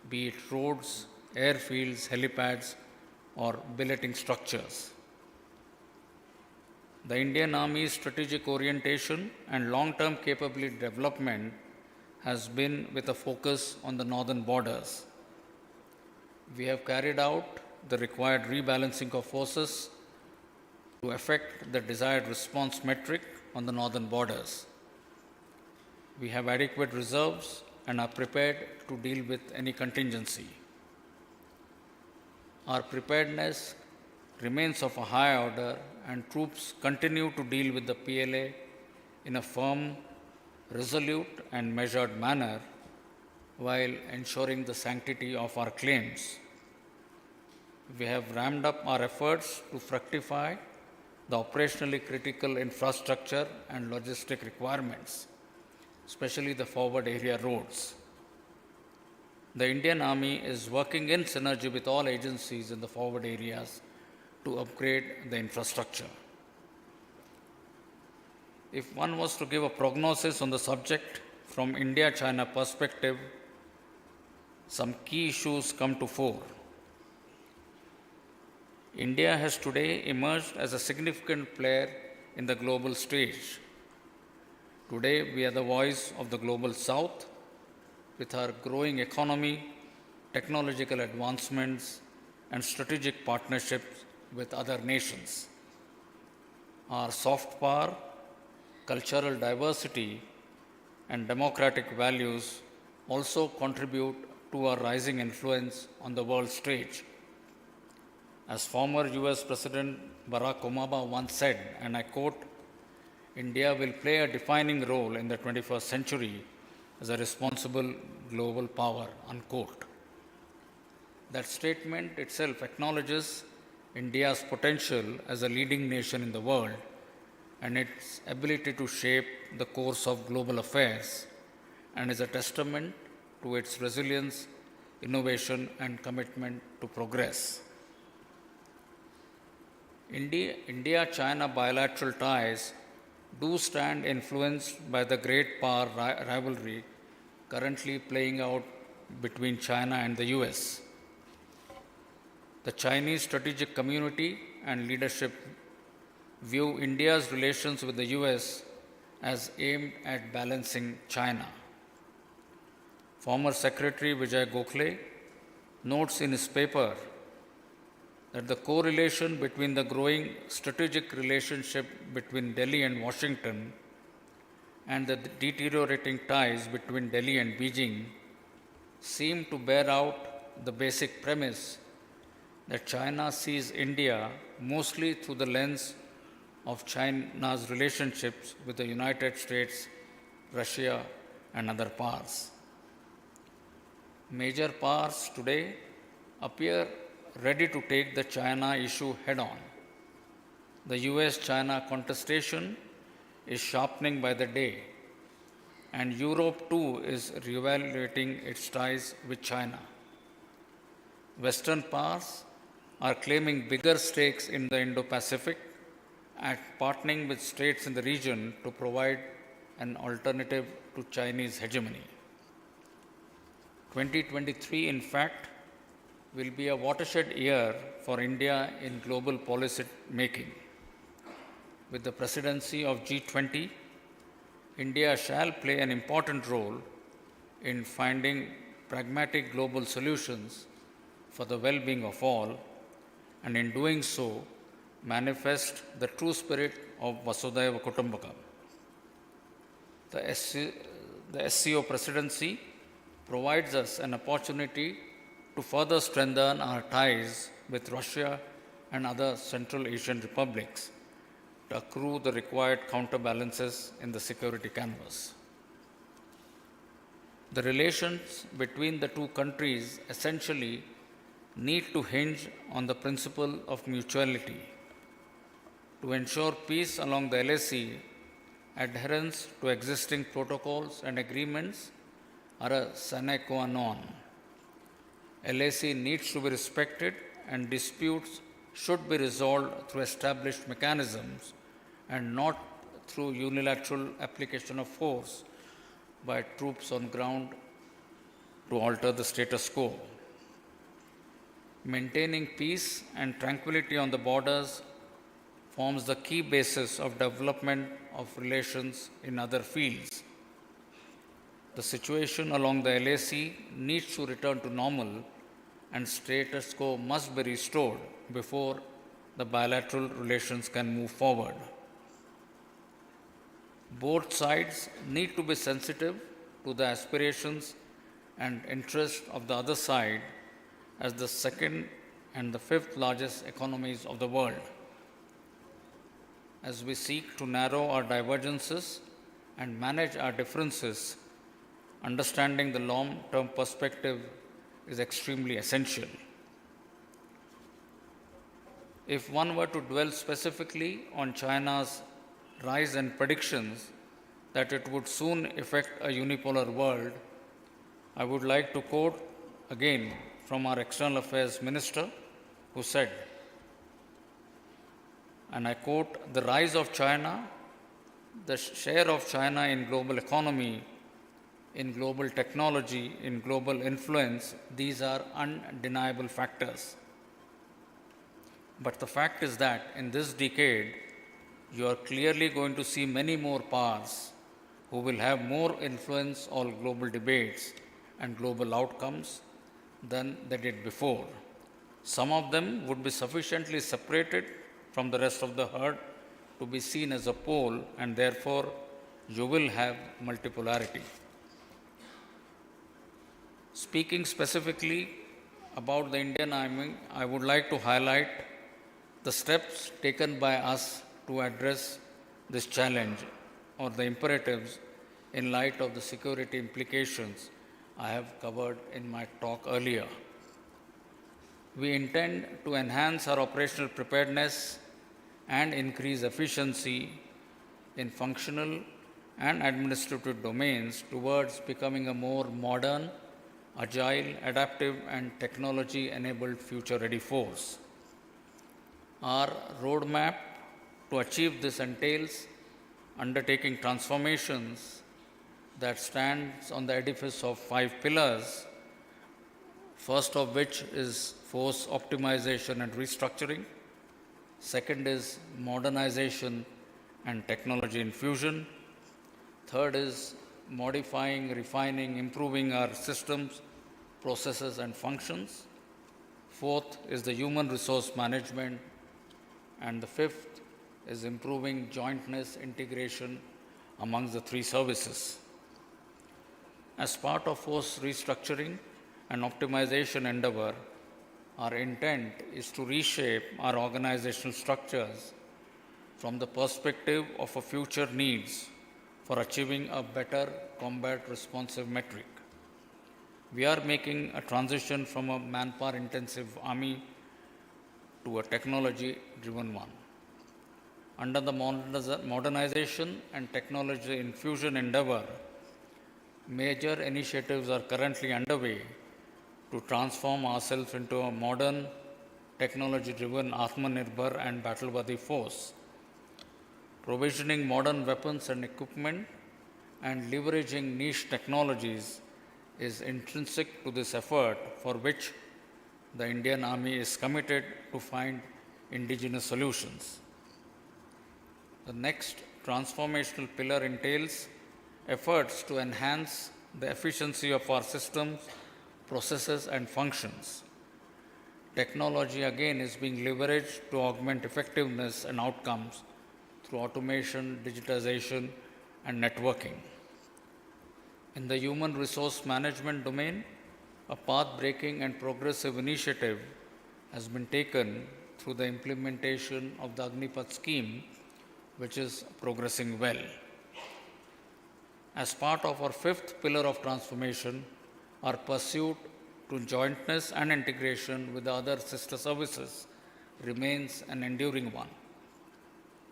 be it roads, airfields, helipads, or billeting structures. The Indian Army's strategic orientation and long-term capability development has been with a focus on the northern borders. We have carried out the required rebalancing of forces to effect the desired response metric on the northern borders. We have adequate reserves and are prepared to deal with any contingency. Our preparedness remains of a high order, and troops continue to deal with the PLA in a firm, resolute, and measured manner while ensuring the sanctity of our claims. We have ramped up our efforts to fructify the operationally critical infrastructure and logistic requirements, especially the forward area roads. The Indian Army is working in synergy with all agencies in the forward areas to upgrade the infrastructure. If one was to give a prognosis on the subject from India-China perspective, some key issues come to fore. India has today emerged as a significant player in the global stage. Today, we are the voice of the global South with our growing economy, technological advancements, and strategic partnerships with other nations. our soft power, cultural diversity, and democratic values also contribute to our rising influence on the world stage. As former US President Barack Obama once said, and I quote, India will play a defining role in the 21st century as a responsible global power, unquote. That statement itself acknowledges India's potential as a leading nation in the world and its ability to shape the course of global affairs, and is a testament to its resilience, innovation, and commitment to progress. India-China bilateral ties do stand influenced by the great power rivalry currently playing out between China and the US. The Chinese strategic community and leadership view India's relations with the US as aimed at balancing China. Former Secretary Vijay Gokhale notes in his paper that the correlation between the growing strategic relationship between Delhi and Washington and the deteriorating ties between Delhi and Beijing seem to bear out the basic premise that China sees India mostly through the lens of China's relationships with the United States, Russia, and other powers. Major powers today appear ready to take the China issue head on. The US-China contestation is sharpening by the day, and Europe too is reevaluating its ties with China. Western powers are claiming bigger stakes in the Indo-Pacific and partnering with states in the region to provide an alternative to Chinese hegemony. 2023, in fact, will be a watershed year for India in global policy making. With the presidency of G20, India shall play an important role in finding pragmatic global solutions for the well-being of all, and in doing so, manifest the true spirit of Vasudhaiva Kutumbakam. The SCO presidency provides us an opportunity to further strengthen our ties with Russia and other Central Asian republics to accrue the required counterbalances in the security canvas. The relations between the two countries essentially need to hinge on the principle of mutuality. To ensure peace along the LAC, adherence to existing protocols and agreements are a sine qua non. LAC needs to be respected and disputes should be resolved through established mechanisms and not through unilateral application of force by troops on ground to alter the status quo. Maintaining peace and tranquility on the borders forms the key basis of development of relations in other fields. The situation along the LAC needs to return to normal and status quo must be restored before the bilateral relations can move forward. Both sides need to be sensitive to the aspirations and interests of the other side as the second and the fifth largest economies of the world. As we seek to narrow our divergences and manage our differences, understanding the long-term perspective is extremely essential. If one were to dwell specifically on China's rise and predictions that it would soon affect a unipolar world, I would like to quote again from our External Affairs Minister, who said, and I quote, "The rise of China, the share of China in global economy, in global technology, in global influence, these are undeniable factors. But the fact is that in this decade, you are clearly going to see many more powers who will have more influence on global debates and global outcomes than they did before. Some of them would be sufficiently separated from the rest of the herd to be seen as a pole, and therefore you will have multipolarity. Speaking specifically about the Indian Army, I would like to highlight the steps taken by us to address this challenge or the imperatives in light of the security implications I have covered in my talk earlier. We intend to enhance our operational preparedness and increase efficiency in functional and administrative domains towards becoming a more modern, agile, adaptive, and technology-enabled future-ready force. Our roadmap to achieve this entails undertaking transformations that stands on the edifice of 5 pillars, first of which is force optimization and restructuring. Second is modernization and technology infusion. Third is modifying, refining, improving our systems, processes, and functions. Fourth is the human resource management. And the fifth is improving jointness, integration amongst the 3 services. As part of force restructuring and optimization endeavor, our intent is to reshape our organizational structures from the perspective of a future needs for achieving a better combat responsive metric. We are making a transition from a manpower intensive army to a technology driven one. Under the modernization and technology infusion endeavor, major initiatives are currently underway to transform ourselves into a modern, technology-driven Atmanirbhar and battle-worthy force. Provisioning modern weapons and equipment and leveraging niche technologies is intrinsic to this effort, for which the Indian Army is committed to find indigenous solutions. The next transformational pillar entails efforts to enhance the efficiency of our systems, processes, and functions. Technology again is being leveraged to augment effectiveness and outcomes through automation, digitization, and networking. In the human resource management domain, a path-breaking and progressive initiative has been taken through the implementation of the Agnipath scheme, which is progressing well. As part of our 5th pillar of transformation, our pursuit to jointness and integration with the other sister services remains an enduring one.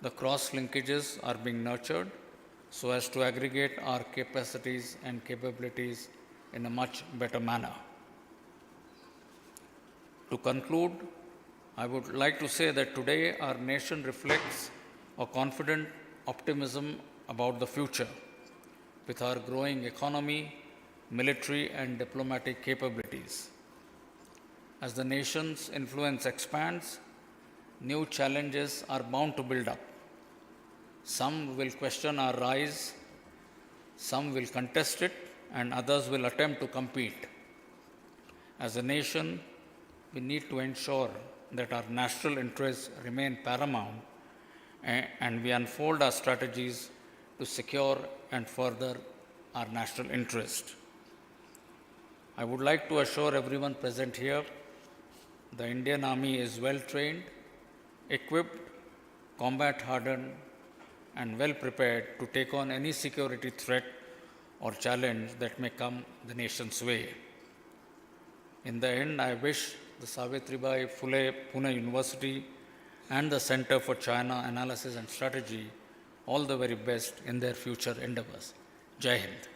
The cross-linkages are being nurtured so as to aggregate our capacities and capabilities in a much better manner. To conclude, I would like to say that today our nation reflects a confident optimism about the future. With our growing economy, military and diplomatic capabilities. As the nation's influence expands, new challenges are bound to build up. Some will question our rise, some will contest it, and others will attempt to compete. As a nation, we need to ensure that our national interests remain paramount and we unfold our strategies to secure and further our national interest. I would like to assure everyone present here, the Indian Army is well trained, equipped, combat hardened, and well prepared to take on any security threat or challenge that may come the nation's way. In the end, I wish the Savitribai Phule Pune University and the Center for China Analysis and Strategy all the very best in their future endeavors. Jai Hind.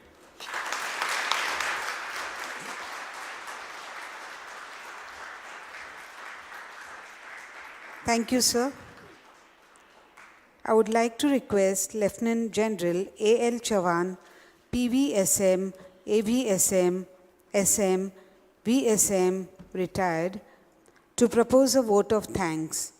Thank you, sir. I would like to request Lieutenant General A.L. Chavan, PVSM, AVSM, SM, VSM, retired, to propose a vote of thanks.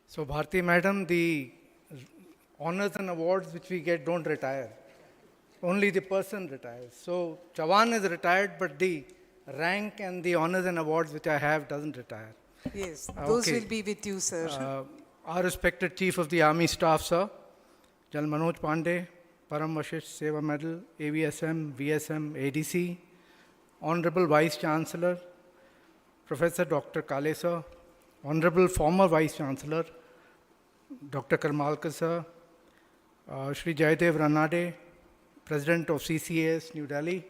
So, Bharti Madam, the honors and awards which we get don't retire. Only the person retires. So Chavan is retired, but the rank and the honors and awards which I have doesn't retire. Yes, those Okay. will be with you, sir. Our respected Chief of the Army Staff, sir, General Manoj Pande, Param Vashisht Seva Medal, AVSM, VSM, ADC, Honorable Vice Chancellor, Professor Dr. Kale, sir, Honorable former Vice Chancellor, Dr. Karmalkar, sir, Shri Jayadeva Ranade, President of CCAS, New Delhi,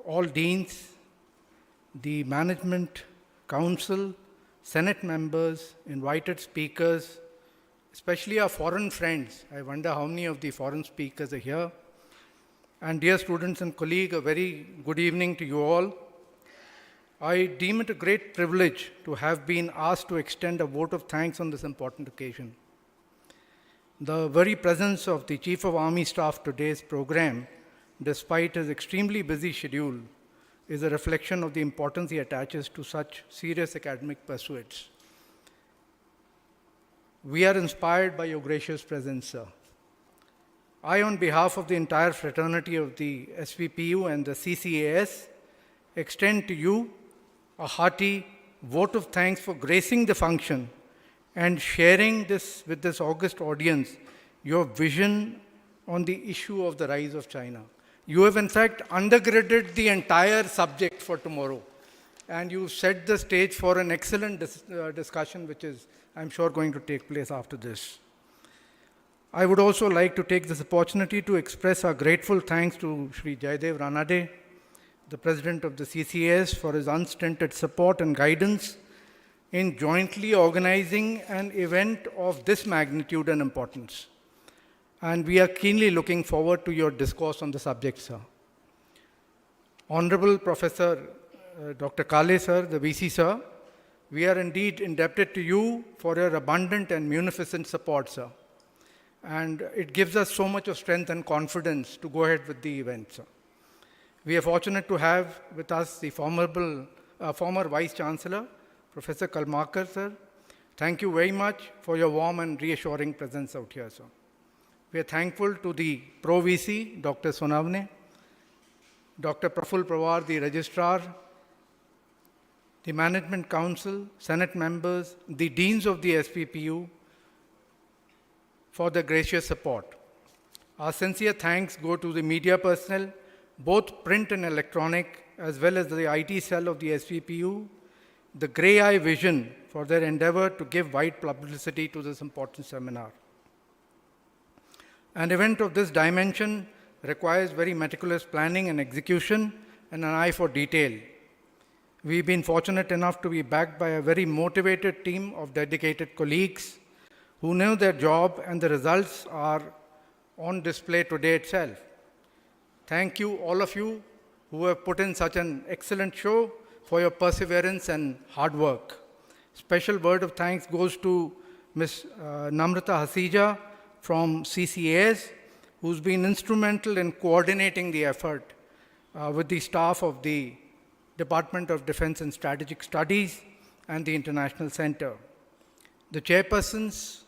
all deans, the management, council, Senate members, invited speakers, especially our foreign friends. I wonder how many of the foreign speakers are here. And dear students and colleagues, a very good evening to you all. I deem it a great privilege to have been asked to extend a vote of thanks on this important occasion. The very presence of the Chief of Army Staff today's program, despite his extremely busy schedule, is a reflection of the importance he attaches to such serious academic pursuits. We are inspired by your gracious presence, sir. I, on behalf of the entire fraternity of the SPPU and the CCAS, extend to you a hearty vote of thanks for gracing the function and sharing this with this august audience, your vision on the issue of the rise of China. You have in fact undergirded the entire subject for tomorrow, and you set the stage for an excellent discussion which is, I'm sure, going to take place after this. I would also like to take this opportunity to express our grateful thanks to Shri Jayadeva Ranade, the President of the CCAS, for his unstinted support and guidance in jointly organizing an event of this magnitude and importance. And we are keenly looking forward to your discourse on the subject, sir. Honorable Professor Dr. Kale, sir, the VC, sir, we are indeed indebted to you for your abundant and munificent support, sir. And it gives us so much of strength and confidence to go ahead with the event, sir. We are fortunate to have with us the former Vice Chancellor, Professor Karmalkar, sir. Thank you very much for your warm and reassuring presence out here, sir. We are thankful to the Pro VC, Dr. Sonavne, Dr. Praful Pawar, the Registrar, the Management Council, Senate members, the Deans of the SPPU for the gracious support. Our sincere thanks go to the media personnel, both print and electronic, as well as the IT cell of the SPPU, the Grey Eye Vision for their endeavor to give wide publicity to this important seminar. An event of this dimension requires very meticulous planning and execution and an eye for detail. We've been fortunate enough to be backed by a very motivated team of dedicated colleagues who know their job, and the results are on display today itself. Thank you, all of you who have put in such an excellent show, for your perseverance and hard work. Special word of thanks goes to Ms. Namrata Hasija from CCAS, who's been instrumental in coordinating the effort with the staff of the Department of Defense and Strategic Studies and the International Center. The chairpersons,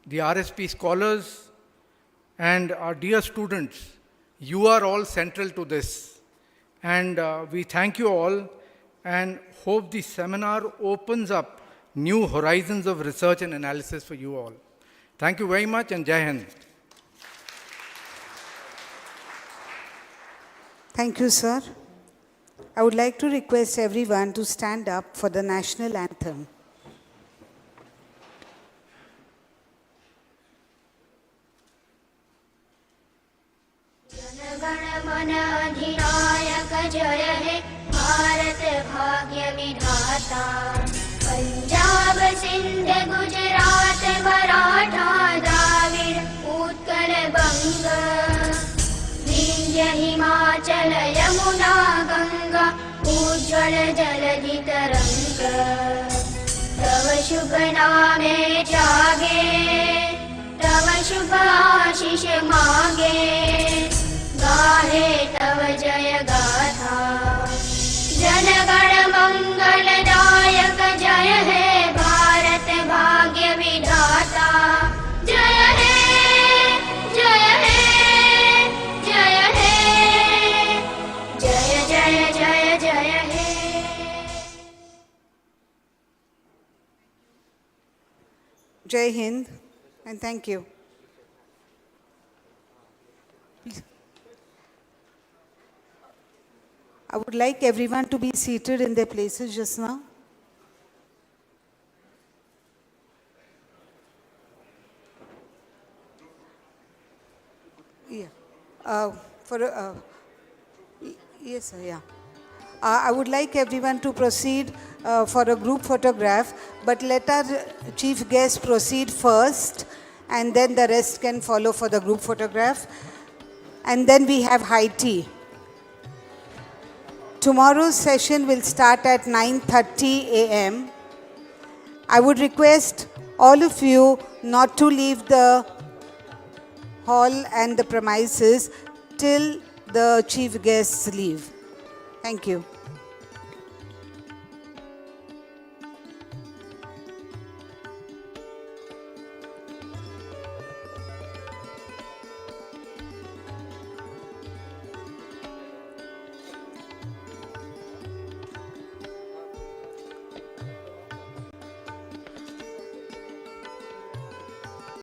the RSP scholars, and our dear students, you are all central to this. And we thank you all and hope the seminar opens up new horizons of research and analysis for you all. Thank you very much, and Jai Hind. Thank you, sir. I would like to request everyone to stand up for the national anthem. Bharat भाग्य विधाता पंजाब सिंध गुजरात मराठा द्राविड़ उत्कल बंग विंध्य हिमाचल यमुना गंगा उज्ज्वल जलधि तरंग तव शुभ नामे जागे तव शुभ आशीष मांगे गाहे तव जय गाथा जनगण मंगलदायक जय हे भारत भाग्य विधाता जय हे Jai Hind, and thank you. I would like everyone to be seated in their places just now. Yeah. Yes, sir, yeah. I would like everyone to proceed for a group photograph, but let our chief guest proceed first, and then the rest can follow for the group photograph. And then we have high tea. Tomorrow's session will start at 9:30 a.m. I would request all of you not to leave the hall and the premises till the chief guests leave. Thank you.